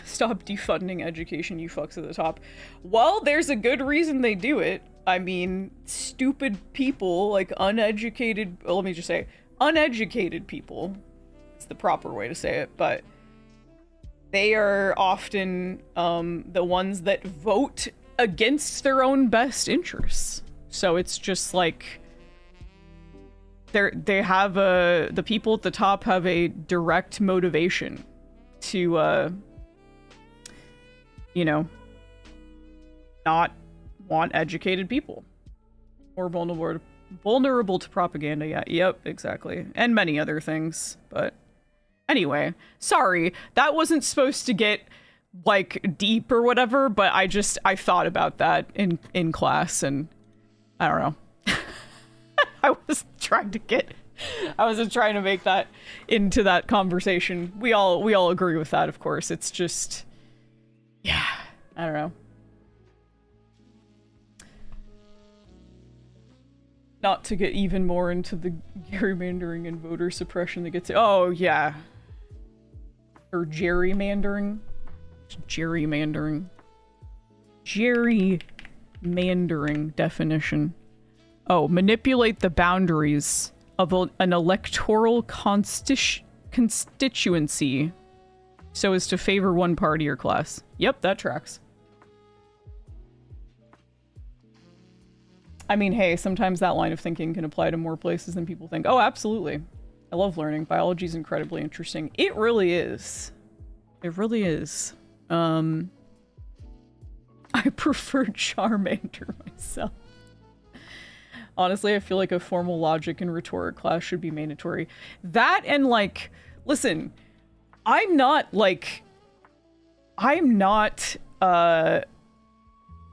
stop defunding education, you fucks at the top. Well, there's a good reason they do it. I mean, stupid people, like uneducated, well, let me just say, uneducated people. It's the proper way to say it, but they are often the ones that vote against their own best interests. So it's just like they have the people at the top have a direct motivation to you know, not want educated people or vulnerable to propaganda. Yeah, yep, exactly. And many other things. But anyway, sorry, that wasn't supposed to get like deep or whatever, but I thought about that in class, and I don't know. I wasn't trying to make that into that conversation. We all agree with that, of course. It's just, yeah, I don't know. Not to get even more into the gerrymandering and voter suppression that gets, oh yeah. Or gerrymandering. Gerrymandering definition. Oh, manipulate the boundaries of an electoral constituency so as to favor one party or class. Yep, that tracks. I mean, hey, sometimes that line of thinking can apply to more places than people think. Oh, absolutely. I love learning. Biology is incredibly interesting. It really is. It really is. I prefer Charmander myself. Honestly, I feel like a formal logic and rhetoric class should be mandatory. That and like, listen, I'm not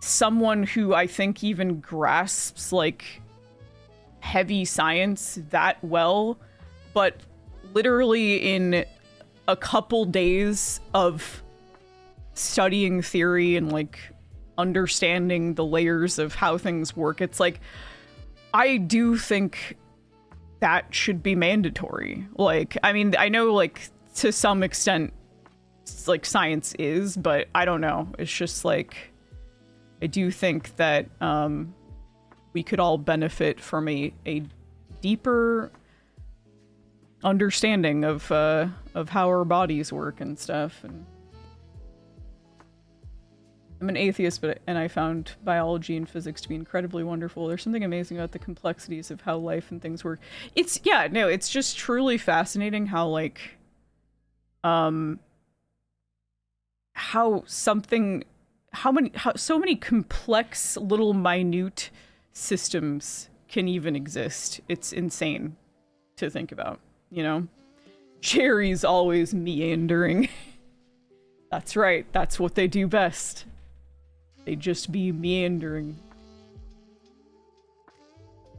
someone who I think even grasps like heavy science that well, but literally in a couple days of studying theory and like understanding the layers of how things work, it's like I do think that should be mandatory. Like, I mean, I know like to some extent like science is, but I don't know. It's just like I do think that we could all benefit from a deeper understanding of how our bodies work and stuff. And I'm an atheist, and I found biology and physics to be incredibly wonderful. There's something amazing about the complexities of how life and things work. It's just truly fascinating how like how so many complex little minute systems can even exist. It's insane to think about, you know? Jerry's always meandering. That's right, that's what they do best. They just be meandering.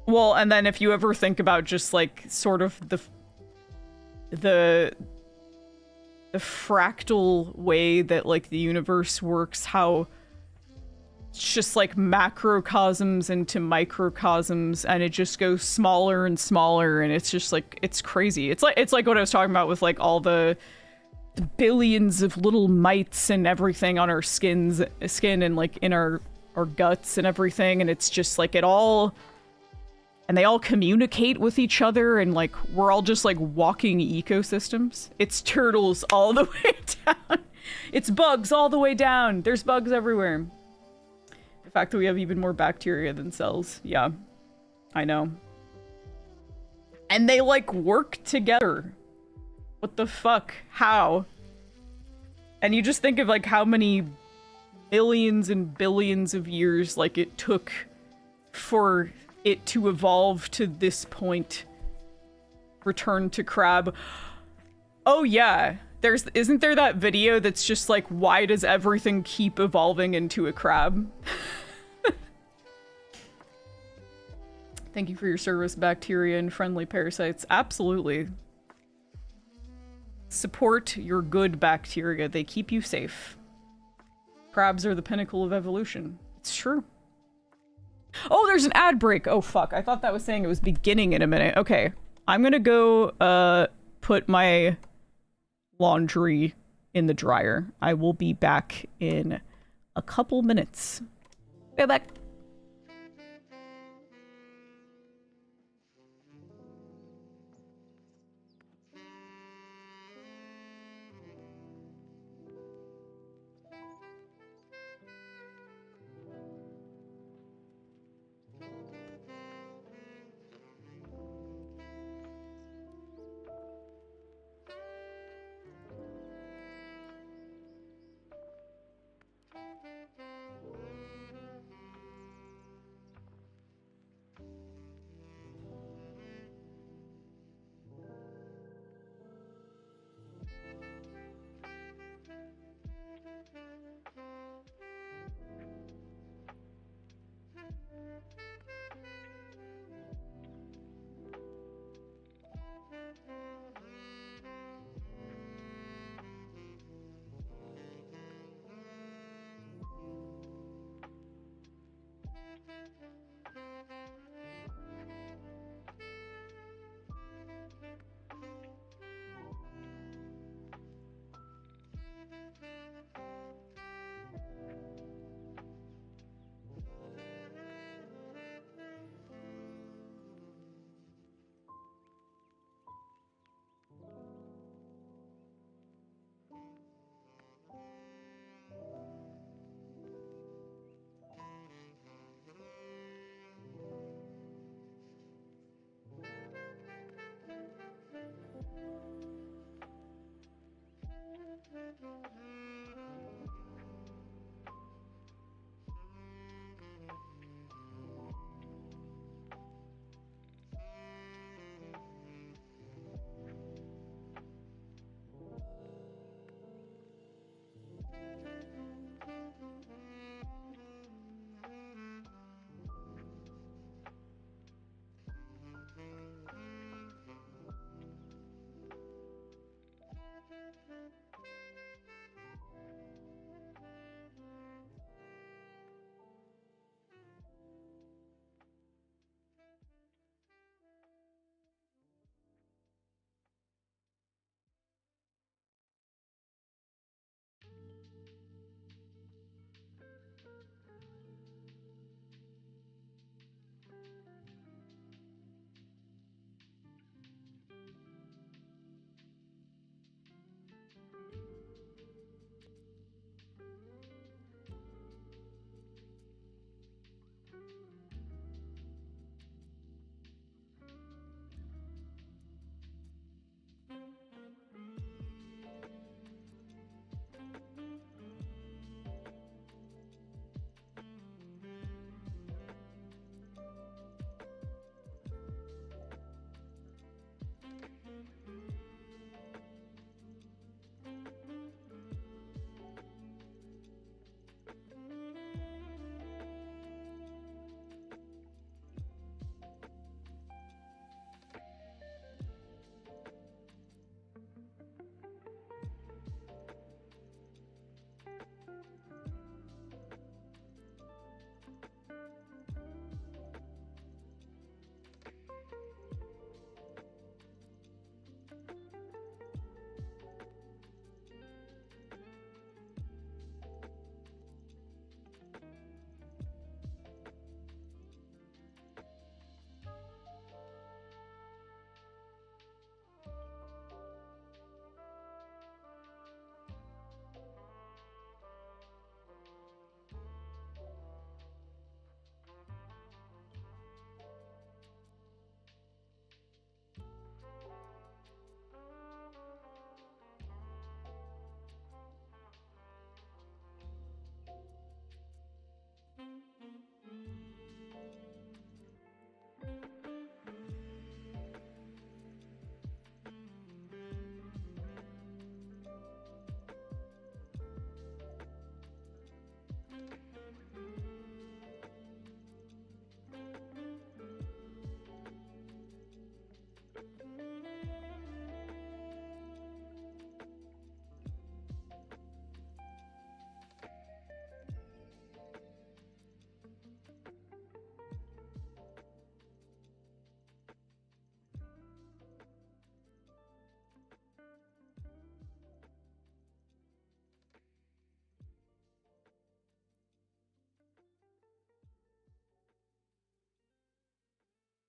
Well, and then if you ever think about just like sort of the fractal way that like the universe works, how it's just like macrocosms into microcosms, and it just goes smaller and smaller, and it's just like, it's crazy. It's like what I was talking about with like all the billions of little mites and everything on our skin and like in our guts and everything, and it's just like they all communicate with each other, and like we're all just like walking ecosystems. It's turtles all the way down. It's bugs all the way down. There's bugs everywhere. The fact that we have even more bacteria than cells. Yeah, I know. And they like work together. What the fuck? How? And you just think of like how many millions and billions of years like it took for it to evolve to this point. Return to crab. Oh yeah, isn't there that video that's just like, why does everything keep evolving into a crab? Thank you for your service, bacteria and friendly parasites. Absolutely. Support your good bacteria. They keep you safe. Crabs are the pinnacle of evolution. It's true. Oh, there's an ad break. Oh, fuck. I thought that was saying it was beginning in a minute. Okay. I'm gonna go, put my laundry in the dryer. I will be back in a couple minutes. Be back.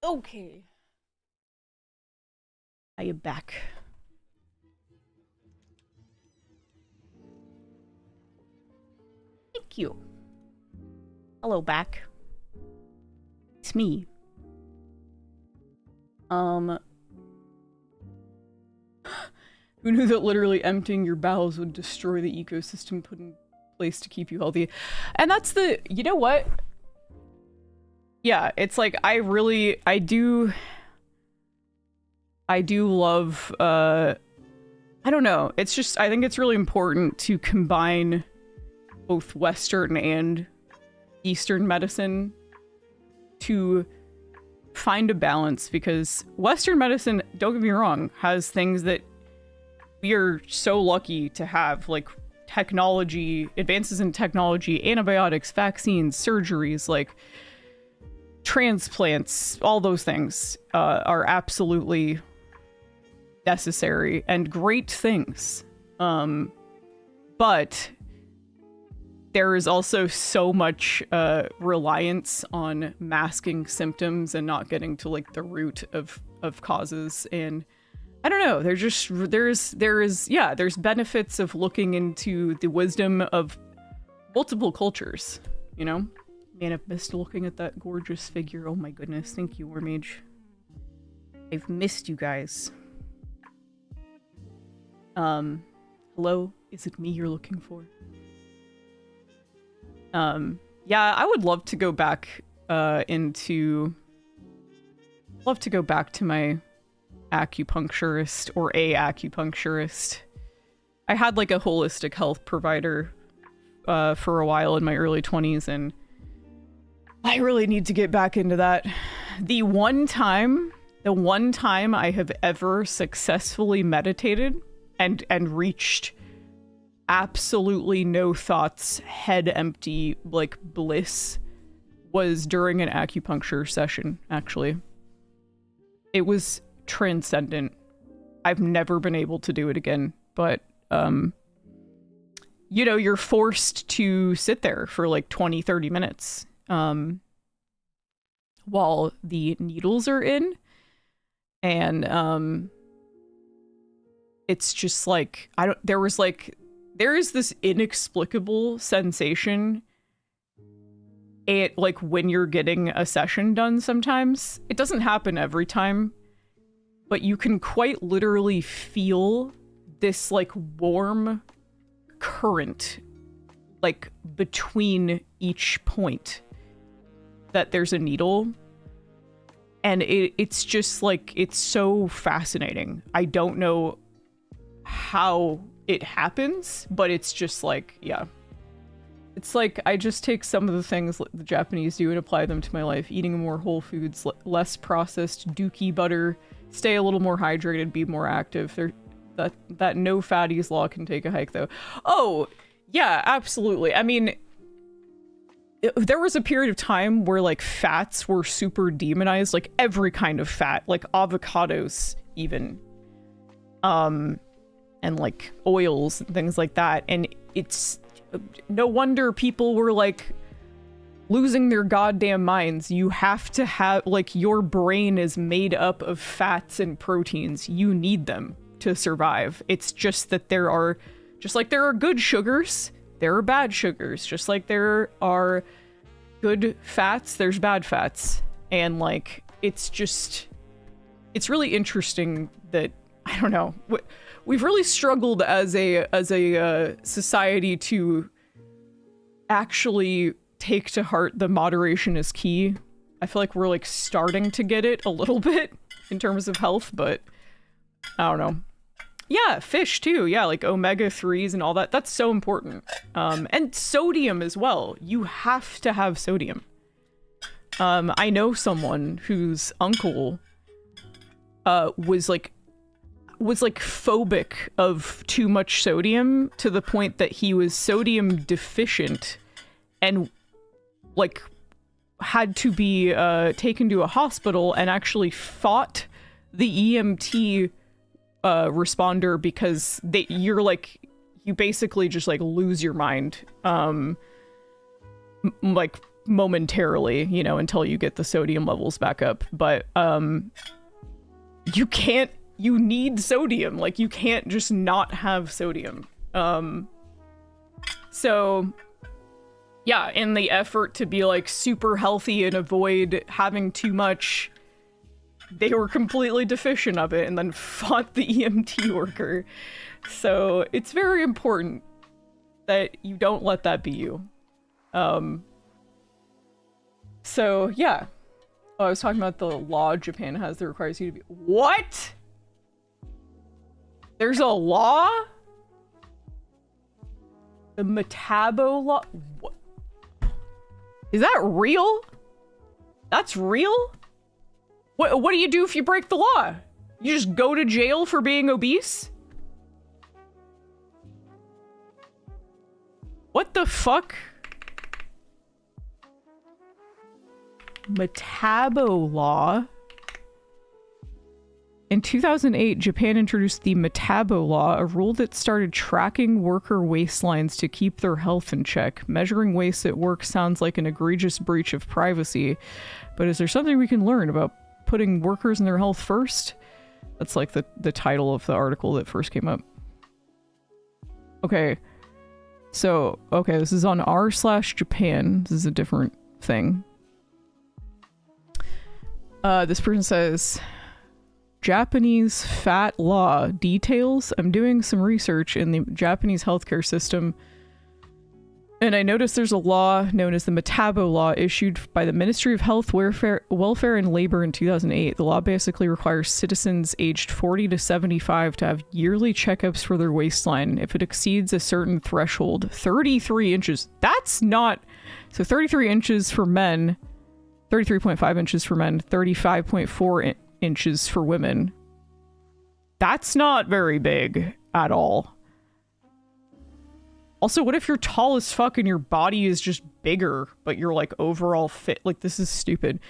Okay. I am back. Thank you. Hello, back. It's me. Who knew that literally emptying your bowels would destroy the ecosystem put in place to keep you healthy? And that's the, you know what? Yeah, it's like, I do love, I don't know. It's just, I think it's really important to combine both Western and Eastern medicine to find a balance, because Western medicine, don't get me wrong, has things that we are so lucky to have, like technology, advances in technology, antibiotics, vaccines, surgeries, like transplants, all those things are absolutely necessary and great things. But there is also so much reliance on masking symptoms and not getting to like the root of causes. And I don't know, there's benefits of looking into the wisdom of multiple cultures, you know? Man, I've missed looking at that gorgeous figure. Oh my goodness, thank you, Warmage. I've missed you guys. Hello? Is it me you're looking for? Yeah, I would love to go back to my acupuncturist or a acupuncturist. I had like a holistic health provider for a while in my early 20s, and I really need to get back into that. The one time I have ever successfully meditated and reached absolutely no thoughts, head empty, like bliss, was during an acupuncture session, actually. It was transcendent. I've never been able to do it again, but you know, you're forced to sit there for like 20-30 minutes while the needles are in, and it's just like, there is this inexplicable sensation like when you're getting a session done sometimes. It doesn't happen every time, but you can quite literally feel this like warm current like between each point that there's a needle, and it's just like, it's so fascinating. I don't know how it happens, but it's just like, yeah. It's like I just take some of the things the Japanese do and apply them to my life. Eating more whole foods, less processed dookie butter, stay a little more hydrated, be more active. That no fatties law can take a hike though. Oh, yeah, absolutely. I mean, there was a period of time where like fats were super demonized, like every kind of fat, like avocados even. And like oils and things like that. And it's no wonder people were like losing their goddamn minds. You have to have, like, your brain is made up of fats and proteins. You need them to survive. It's just that there are, just like there are good sugars, there are bad sugars. Just like there are good fats, there's bad fats. And like, it's just, it's really interesting that, I don't know, we've really struggled as a society to actually take to heart the moderation is key. I feel like we're like starting to get it a little bit in terms of health, but I don't know. Yeah, fish too. Yeah, like omega-3s and all that. That's so important. And sodium as well. You have to have sodium. I know someone whose uncle was like phobic of too much sodium to the point that he was sodium deficient and like had to be taken to a hospital and actually fought the EMT responder because you basically just like lose your mind like momentarily, you know, until you get the sodium levels back up. But you need sodium. Like, you can't just not have sodium. So yeah, in the effort to be like super healthy and avoid having too much, they were completely deficient of it and then fought the EMT worker. So it's very important that you don't let that be you. So yeah. Oh, I was talking about the law Japan has that requires you to be— What? There's a law? The Metabo law? What? Is that real? That's real? What do you do if you break the law? You just go to jail for being obese? What the fuck? Metabo law? In 2008, Japan introduced the Metabo Law, a rule that started tracking worker waistlines to keep their health in check. Measuring waist at work sounds like an egregious breach of privacy, but is there something we can learn about putting workers and their health first? That's like the title of the article that first came up. Okay. So, okay, this is on r/Japan. This is a different thing. This person says, Japanese fat law details. I'm doing some research in the Japanese healthcare system, and I noticed there's a law known as the Metabo Law issued by the Ministry of Health, Welfare and Labor in 2008. The law basically requires citizens aged 40 to 75 to have yearly checkups for their waistline. If it exceeds a certain threshold, 33 inches, that's not... So 33 inches for men, 33.5 inches for men, 35.4 inches for women. That's not very big at all. Also, what if you're tall as fuck and your body is just bigger, but you're like overall fit? Like, this is stupid.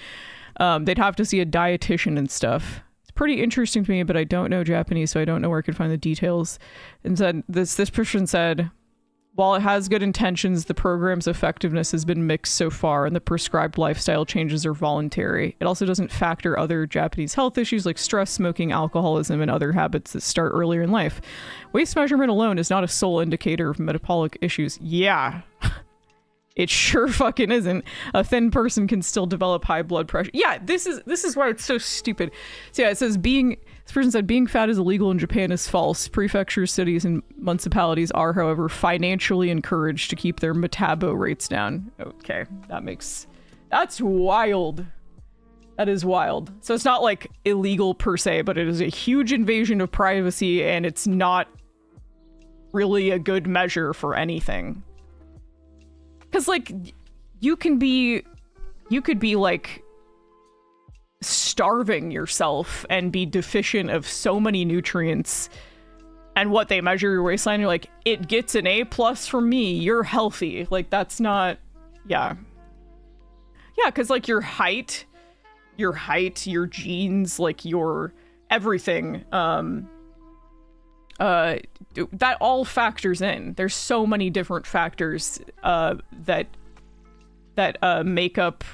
They'd have to see a dietitian and stuff. It's pretty interesting to me, but I don't know Japanese, so I don't know where I could find the details. And then this person said, while it has good intentions, the program's effectiveness has been mixed so far, and the prescribed lifestyle changes are voluntary. It also doesn't factor other Japanese health issues like stress, smoking, alcoholism, and other habits that start earlier in life. Waist measurement alone is not a sole indicator of metabolic issues. Yeah. It sure fucking isn't. A thin person can still develop high blood pressure. Yeah, this is why it's so stupid. So yeah, it says this person said being fat is illegal in Japan is false. Prefectures, cities, and municipalities are, however, financially encouraged to keep their Metabo rates down. Okay, that's wild. That is wild. So it's not like illegal per se, but it is a huge invasion of privacy, and it's not really a good measure for anything. Because, like, you could be, like, starving yourself and be deficient of so many nutrients, and what they measure your waistline, you're like, it gets an A+ from me, you're healthy. Like, that's not... Yeah, because, like, your height, your genes, like, your everything, that all factors in. There's so many different factors that make up,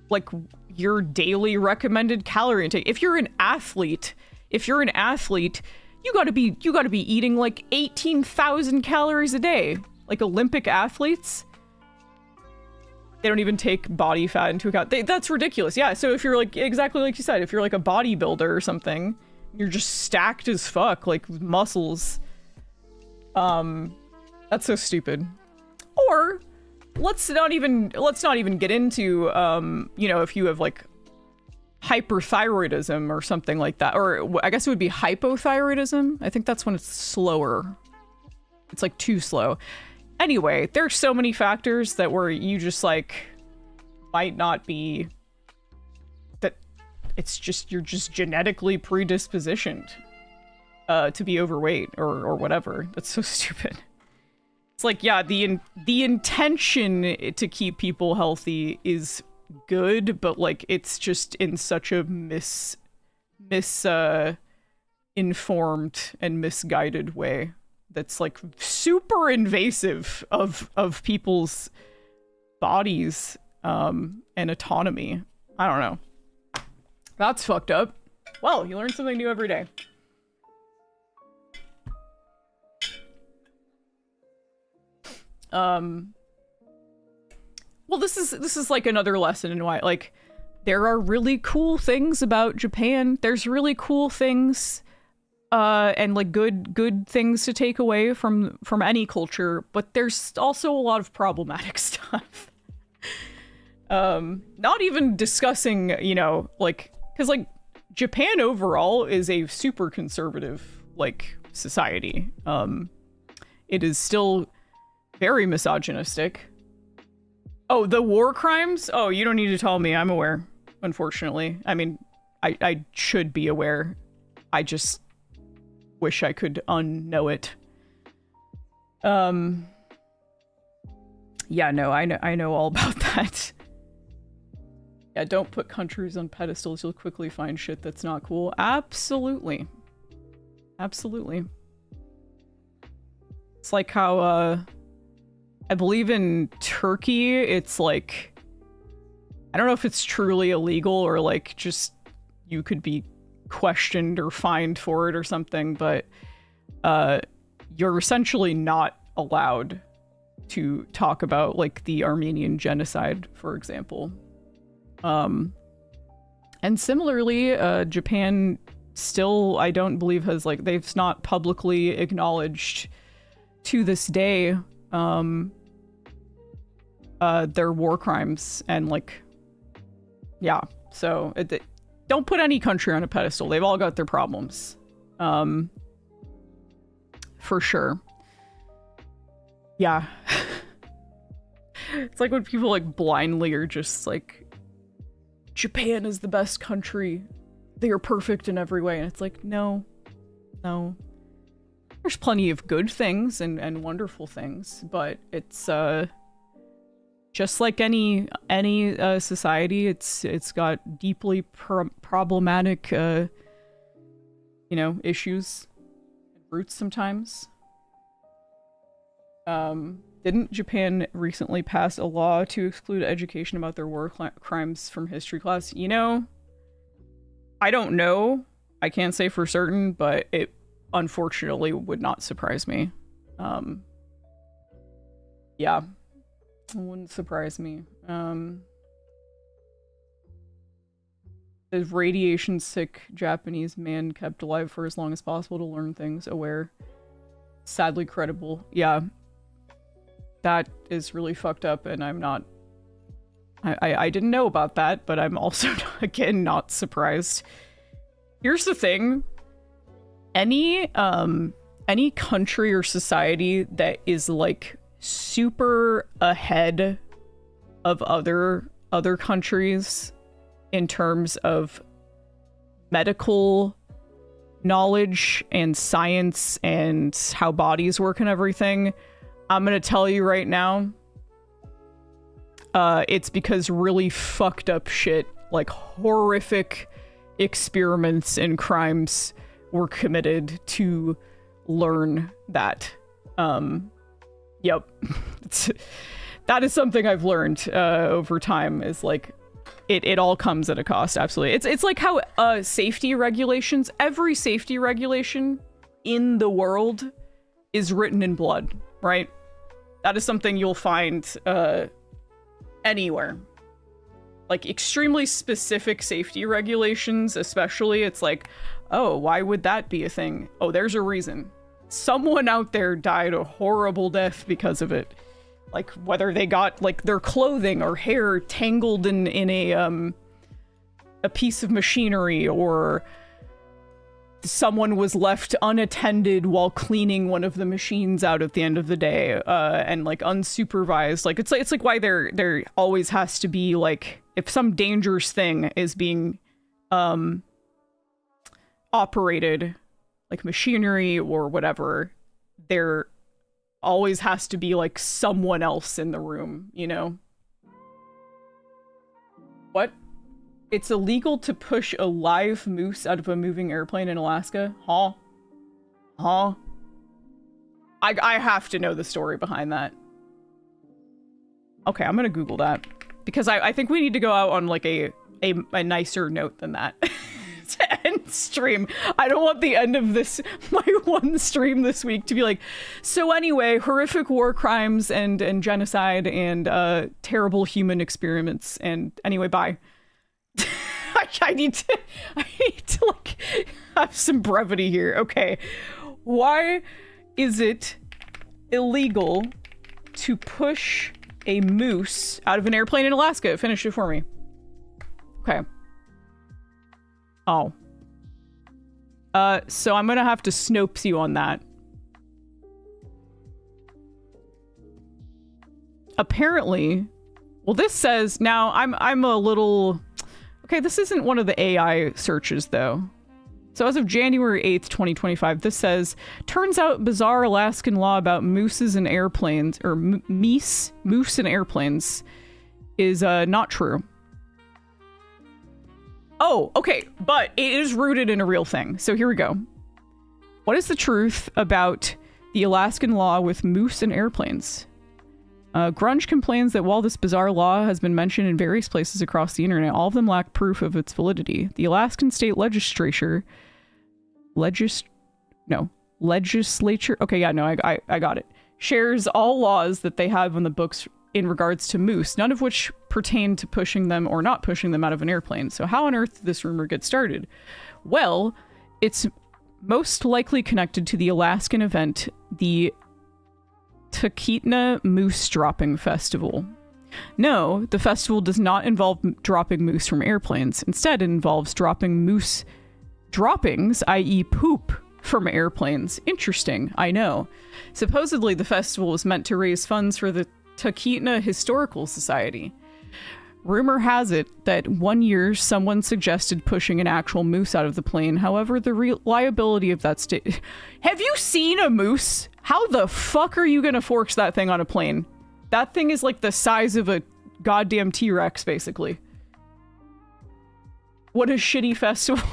like, your daily recommended calorie intake. If you're an athlete, you gotta be eating like 18,000 calories a day. Like, Olympic athletes, they don't even take body fat into account. That's ridiculous. Yeah, so if you're, like, exactly like you said, if you're like a bodybuilder or something, you're just stacked as fuck, like, with muscles. That's so stupid. Or let's not even get into, you know, if you have, like, hyperthyroidism or something like that, or I guess it would be hypothyroidism. I think that's when it's slower. It's, like, too slow. Anyway, there's so many factors that where you just, like, might not be... It's just, you're just genetically predispositioned to be overweight or whatever. That's so stupid. It's like, yeah, the intention to keep people healthy is good, but, like, it's just in such a informed and misguided way that's, like, super invasive of people's bodies and autonomy. I don't know. That's fucked up. Well, you learn something new every day. Well, this is like another lesson in why, like, there are really cool things about Japan. There's really cool things and like good things to take away from any culture, but there's also a lot of problematic stuff. Not even discussing, you know, like, because like Japan overall is a super conservative like society. It is still very misogynistic. Oh, the war crimes? Oh, you don't need to tell me. I'm aware, unfortunately. I mean, I should be aware. I just wish I could unknow it. Yeah, no, I know all about that. Yeah, don't put countries on pedestals. You'll quickly find shit that's not cool. Absolutely. Absolutely. It's like how, I believe in Turkey, it's like, I don't know if it's truly illegal or like just you could be questioned or fined for it or something, but you're essentially not allowed to talk about like the Armenian genocide, for example. And similarly, Japan still, I don't believe has like, they've not publicly acknowledged to this day their war crimes, and like, yeah, so don't put any country on a pedestal. They've all got their problems, for sure. Yeah. It's like when people like blindly are just like, Japan is the best country, they are perfect in every way, and it's like, no. There's plenty of good things and wonderful things, but it's just like any society, it's got deeply problematic you know, issues and roots sometimes. Didn't Japan recently pass a law to exclude education about their war crimes from history class? You know, I don't know. I can't say for certain, but it unfortunately would not surprise me. Yeah, it wouldn't surprise me. The radiation sick Japanese man kept alive for as long as possible to learn things, aware, sadly credible. Yeah, that is really fucked up, and I'm not, I didn't know about that, but I'm also again not surprised. Here's the thing. Any country or society that is like super ahead of other countries in terms of medical knowledge and science and how bodies work and everything, I'm gonna tell you right now, it's because really fucked up shit, like horrific experiments and crimes were committed to learn that. Yep. That is something I've learned over time, is like it all comes at a cost. Absolutely. It's like how safety regulations, every safety regulation in the world is written in blood, right? That is something you'll find anywhere. Like extremely specific safety regulations, especially, it's like, oh, why would that be a thing? Oh, there's a reason. Someone out there died a horrible death because of it. Like whether they got like their clothing or hair tangled in a piece of machinery, or someone was left unattended while cleaning one of the machines out at the end of the day, and like unsupervised. Like it's like why there always has to be, like, if some dangerous thing is being operated, like machinery or whatever, there always has to be like someone else in the room, you know? What? It's illegal to push a live moose out of a moving airplane in Alaska? Huh? I have to know the story behind that. Okay, I'm gonna Google that. Because I think we need to go out on like a nicer note than that. To end stream. I don't want the end of this, my one stream this week, to be like, so anyway, horrific war crimes and genocide and terrible human experiments. And anyway, bye. I need to like have some brevity here. Okay. Why is it illegal to push a moose out of an airplane in Alaska? Finish it for me. Okay. Oh. So I'm gonna have to Snopes you on that. Apparently, well, this says, now I'm a little, okay, this isn't one of the AI searches though. So as of January 8th, 2025, this says, turns out bizarre Alaskan law about mooses and airplanes, or moose and airplanes, is not true. Oh, okay, but it is rooted in a real thing. So here we go. What is the truth about the Alaskan law with moose and airplanes? Grunge complains that while this bizarre law has been mentioned in various places across the internet, all of them lack proof of its validity. The Alaskan state legislature, okay, yeah, no, I got it, shares all laws that they have on the books in regards to moose, none of which pertain to pushing them or not pushing them out of an airplane. So how on earth did this rumor get started? Well, it's most likely connected to the Alaskan event, the Talkeetna Moose Dropping Festival. No, the festival does not involve dropping moose from airplanes. Instead, it involves dropping moose droppings, i.e. poop, from airplanes. Interesting, I know. Supposedly, the festival was meant to raise funds for the Talkeetna Historical Society. Rumor has it that one year someone suggested pushing an actual moose out of the plane. However, the reliability of that Have you seen a moose? How the fuck are you gonna force that thing on a plane? That thing is like the size of a goddamn T-Rex, basically. What a shitty festival.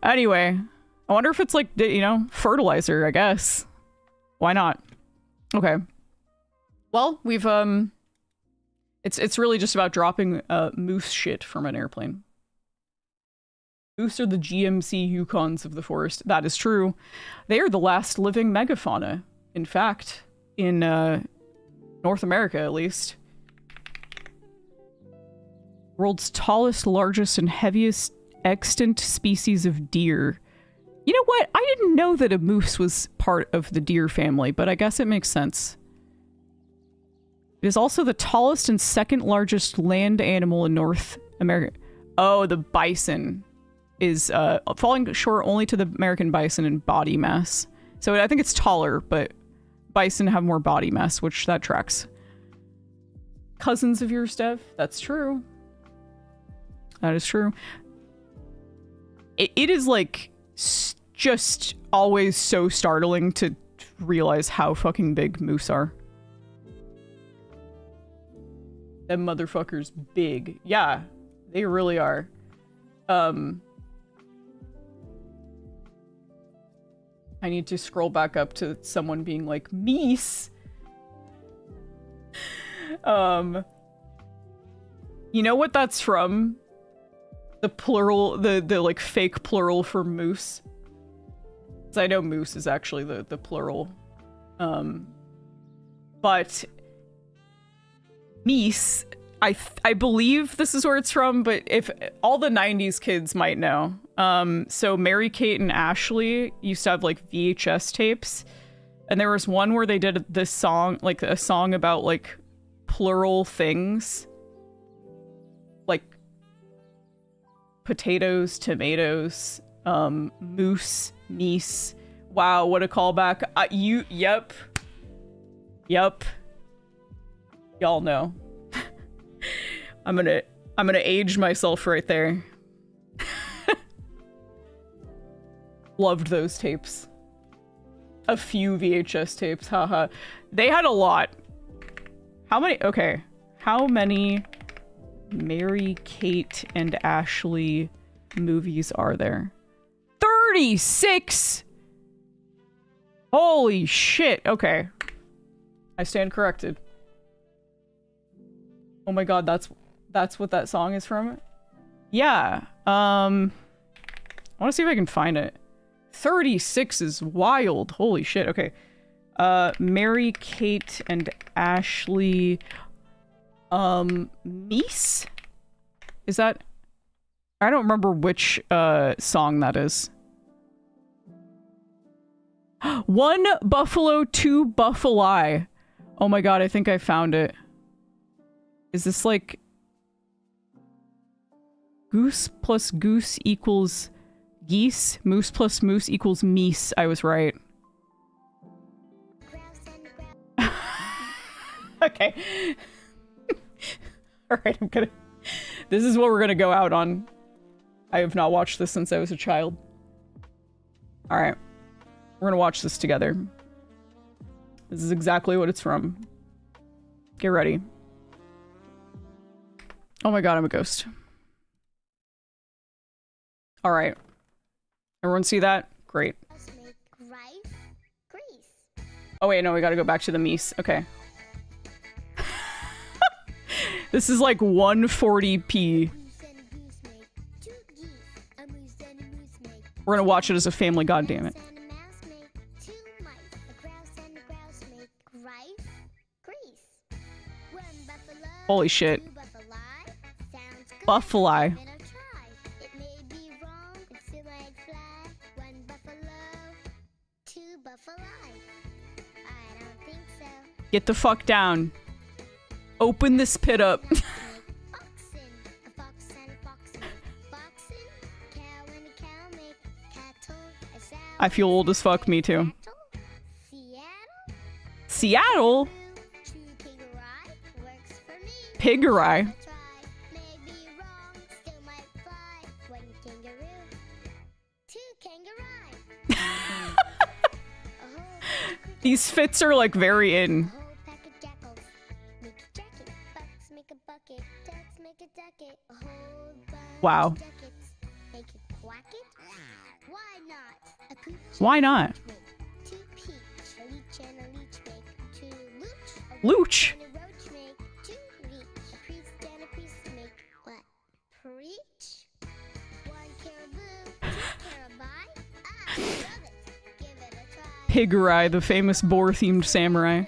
Anyway, I wonder if it's like, you know, fertilizer, I guess. Why not? Okay. Well, we've, it's really just about dropping moose shit from an airplane. Moose are the GMC Yukons of the forest. That is true. They are the last living megafauna. In fact, in North America, at least. World's tallest, largest, and heaviest extant species of deer. You know what? I didn't know that a moose was part of the deer family, but I guess it makes sense. It is also the tallest and second largest land animal in North America. Oh, the bison is falling short only to the American bison in body mass. So I think it's taller, but bison have more body mass, which that tracks. Cousins of yours, Dev? That's true. That is true. It is like just always so startling to realize how fucking big moose are. Them motherfuckers big. Yeah, they really are. I need to scroll back up to someone being like, meese. You know what that's from? The plural, the like fake plural for moose. 'Cause I know moose is actually the plural. But meese, I believe this is where it's from, but if all the 90s kids might know. So Mary-Kate and Ashley used to have like VHS tapes, and there was one where they did this song, like a song about like plural things, like potatoes, tomatoes, moose, meese. Wow, what a callback. Yep. Y'all know. I'm gonna age myself right there. Loved those tapes. A few VHS tapes, haha. They had a lot. How many? Okay. How many Mary-Kate and Ashley movies are there? 36! Holy shit. Okay. I stand corrected. Oh my god, that's what that song is from? Yeah. I want to see if I can find it. 36 is wild. Holy shit. Okay. Mary Kate and Ashley Meese? Is that? I don't remember which song that is. One buffalo, two buffalo. Oh my god, I think I found it. Is this like goose plus goose equals geese? Moose plus moose equals meese. I was right. Okay. Alright, I'm gonna... This is what we're gonna go out on. I have not watched this since I was a child. Alright. We're gonna watch this together. This is exactly what it's from. Get ready. Oh my god, I'm a ghost. Alright. Everyone see that? Great. Oh wait, no, we gotta go back to the meese. Okay. This is like 140p. We're gonna watch it as a family, goddammit. Holy shit. Buffalo. Get the fuck down. Open this pit up. I feel old as fuck, me too. Seattle? Piggery? These fits are like very in. Wow. Why not? Looch. Piggery, the famous boar-themed samurai.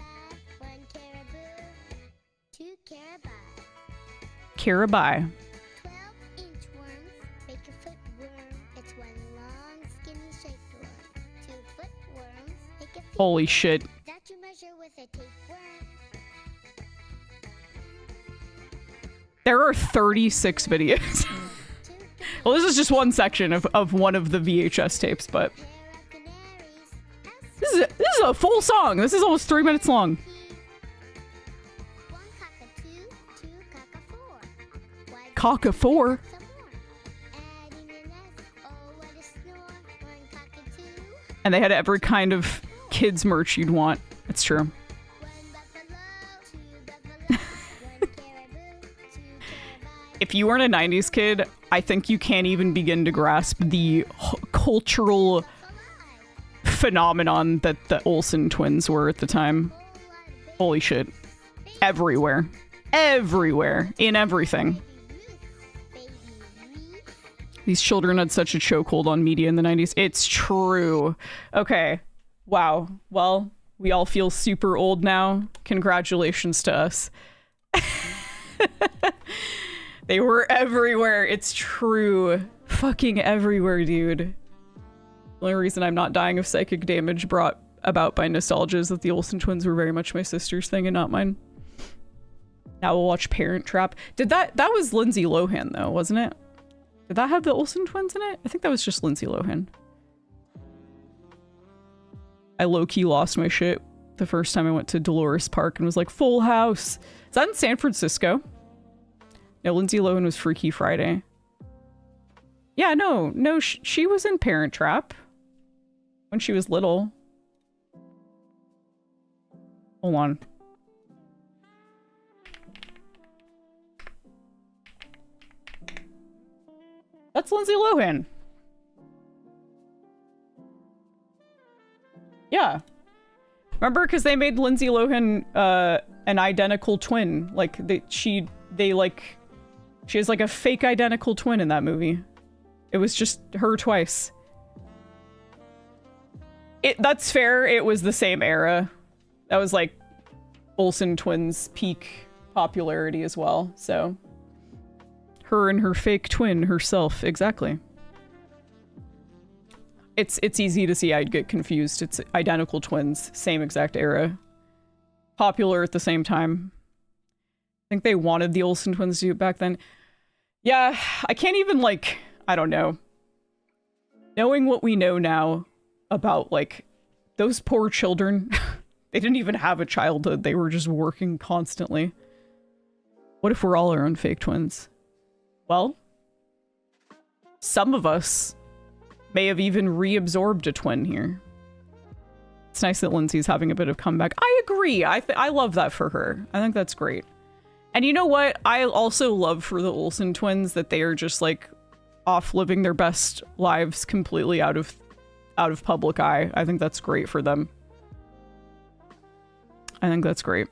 Carabai. Holy shit. There are 36 videos. Well, this is just one section of one of the VHS tapes, but... This is a full song. This is almost 3 minutes long. Cock-a 4? And they had every kind of kids merch you'd want. It's true. If you weren't a 90s kid, I think you can't even begin to grasp the cultural phenomenon that the Olsen twins were at the time. Holy shit. Everywhere. Everywhere. In everything. These children had such a chokehold on media in the 90s. It's true. Okay. Wow. Well, we all feel super old now. Congratulations to us. They were everywhere. It's true. Fucking everywhere, dude. The only reason I'm not dying of psychic damage brought about by nostalgia is that the Olsen twins were very much my sister's thing and not mine. Now we'll watch Parent Trap. That was Lindsay Lohan though, wasn't it? Did that have the Olsen twins in it? I think that was just Lindsay Lohan. I low-key lost my shit the first time I went to Dolores Park and was like, Full House. Is that in San Francisco? No, Lindsay Lohan was Freaky Friday. Yeah, no, she was in Parent Trap when she was little. Hold on. That's Lindsay Lohan. Yeah. Remember? Because they made Lindsay Lohan an identical twin. Like, she has like a fake identical twin in that movie. It was just her twice. That's fair. It was the same era. That was like Olsen twins' peak popularity as well. So her and her fake twin herself, exactly. It's easy to see I'd get confused. It's identical twins, same exact era. Popular at the same time. I think they wanted the Olsen twins to do it back then. Yeah, I can't even, like, I don't know. Knowing what we know now about, like, those poor children, they didn't even have a childhood. They were just working constantly. What if we're all our own fake twins? Well, some of us may have even reabsorbed a twin here. It's nice that Lindsay's having a bit of comeback. I agree. I love that for her. I think that's great. And you know what? I also love for the Olsen twins that they are just like off living their best lives completely out of public eye. I think that's great for them. I think that's great.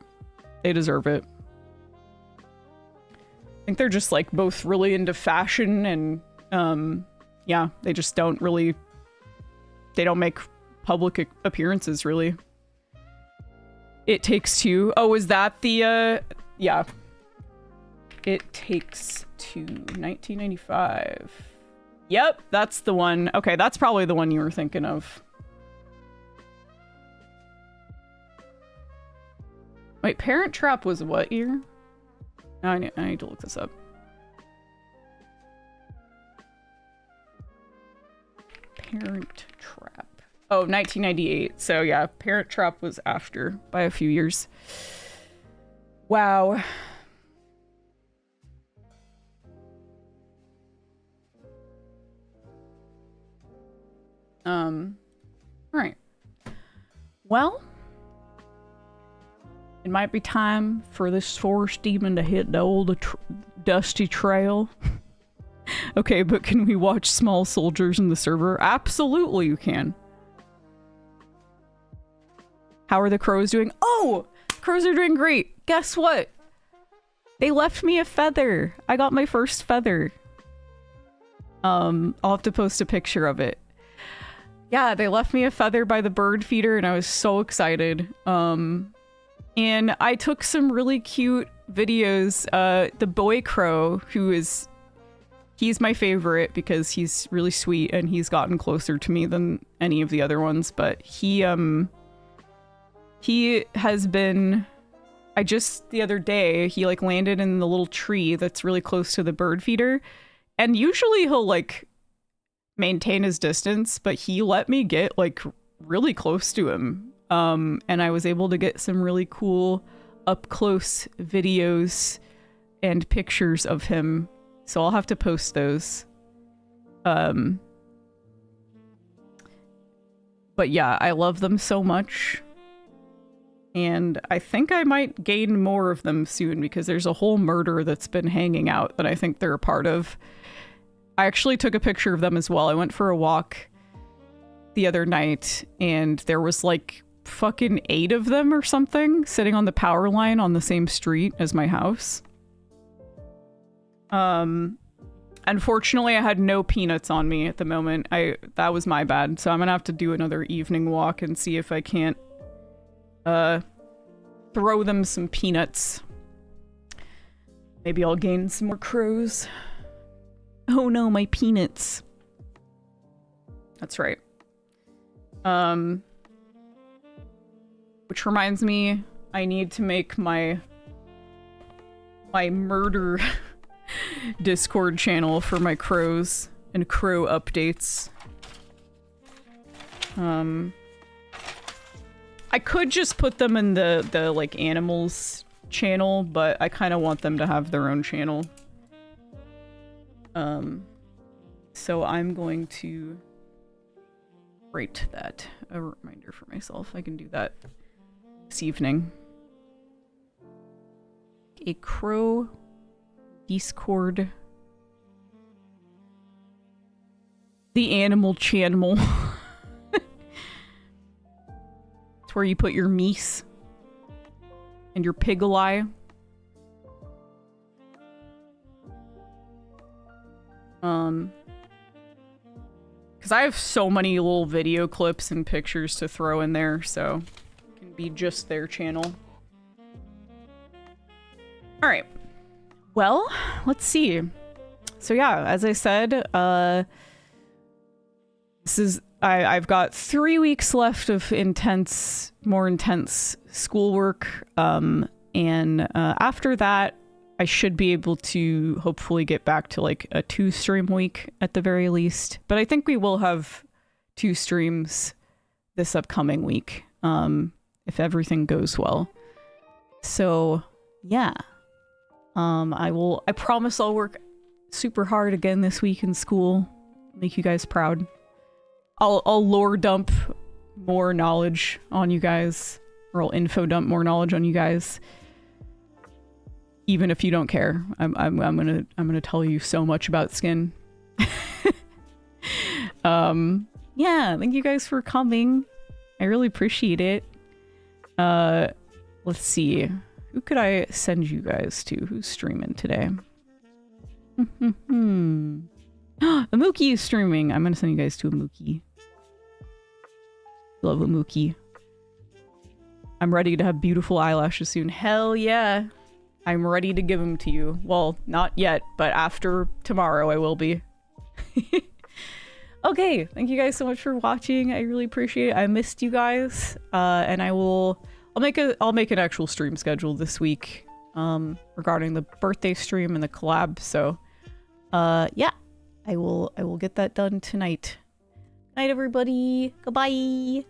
They deserve it. I think they're just like both really into fashion and yeah, they just don't really, they don't make public appearances, really. It Takes Two. Oh, is that the, yeah. It Takes Two, 1995. Yep, that's the one. Okay, that's probably the one you were thinking of. Wait, Parent Trap was what year? I need to look this up. Parent Trap. Oh, 1998. So yeah, Parent Trap was after by a few years. Wow. Right. Well, it might be time for this forest demon to hit the old dusty trail. Okay, but can we watch Small Soldiers in the server? Absolutely you can. How are the crows doing? Oh! Crows are doing great! Guess what? They left me a feather! I got my first feather. I'll have to post a picture of it. Yeah, they left me a feather by the bird feeder and I was so excited. And I took some really cute videos. The boy crow, he's my favorite because he's really sweet and he's gotten closer to me than any of the other ones, but he has been, the other day, he like landed in the little tree that's really close to the bird feeder, and usually he'll like maintain his distance, but he let me get like really close to him. And I was able to get some really cool up close videos and pictures of him. So I'll have to post those. But yeah, I love them so much. And I think I might gain more of them soon because there's a whole murder that's been hanging out that I think they're a part of. I actually took a picture of them as well. I went for a walk the other night and there was like fucking 8 of them or something sitting on the power line on the same street as my house. Unfortunately, I had no peanuts on me at the moment. That was my bad. So I'm gonna have to do another evening walk and see if I can't throw them some peanuts. Maybe I'll gain some more crows. Oh no, my peanuts. That's right. Which reminds me, I need to make my murder Discord channel for my crows and crow updates. I could just put them in the like animals channel, but I kind of want them to have their own channel. So I'm going to write that, a reminder for myself. I can do that this evening. A crow Discord. The animal channel. It's where you put your meese. and your piggle eye. Because I have so many little video clips and pictures to throw in there, so it can be just their channel. Alright. Well, let's see. So yeah, as I said, I've got 3 weeks left of more intense schoolwork, and after that, I should be able to hopefully get back to like a 2-stream week at the very least. But I think we will have 2 streams this upcoming week, if everything goes well. So yeah, I promise I'll work super hard again this week in school, make you guys proud. I'll lore dump more knowledge on you guys, or I'll info dump more knowledge on you guys. Even if you don't care, I'm gonna tell you so much about skin. Yeah, thank you guys for coming. I really appreciate it. Let's see. Who could I send you guys to? Who's streaming today? Amuki is streaming. I'm gonna send you guys to Amuki. Love Amuki. I'm ready to have beautiful eyelashes soon. Hell yeah. I'm ready to give them to you. Well, not yet, but after tomorrow I will be. Okay, thank you guys so much for watching. I really appreciate it. I missed you guys. And I'll make an actual stream schedule this week regarding the birthday stream and the collab. So yeah, I will get that done tonight. Night everybody. Goodbye.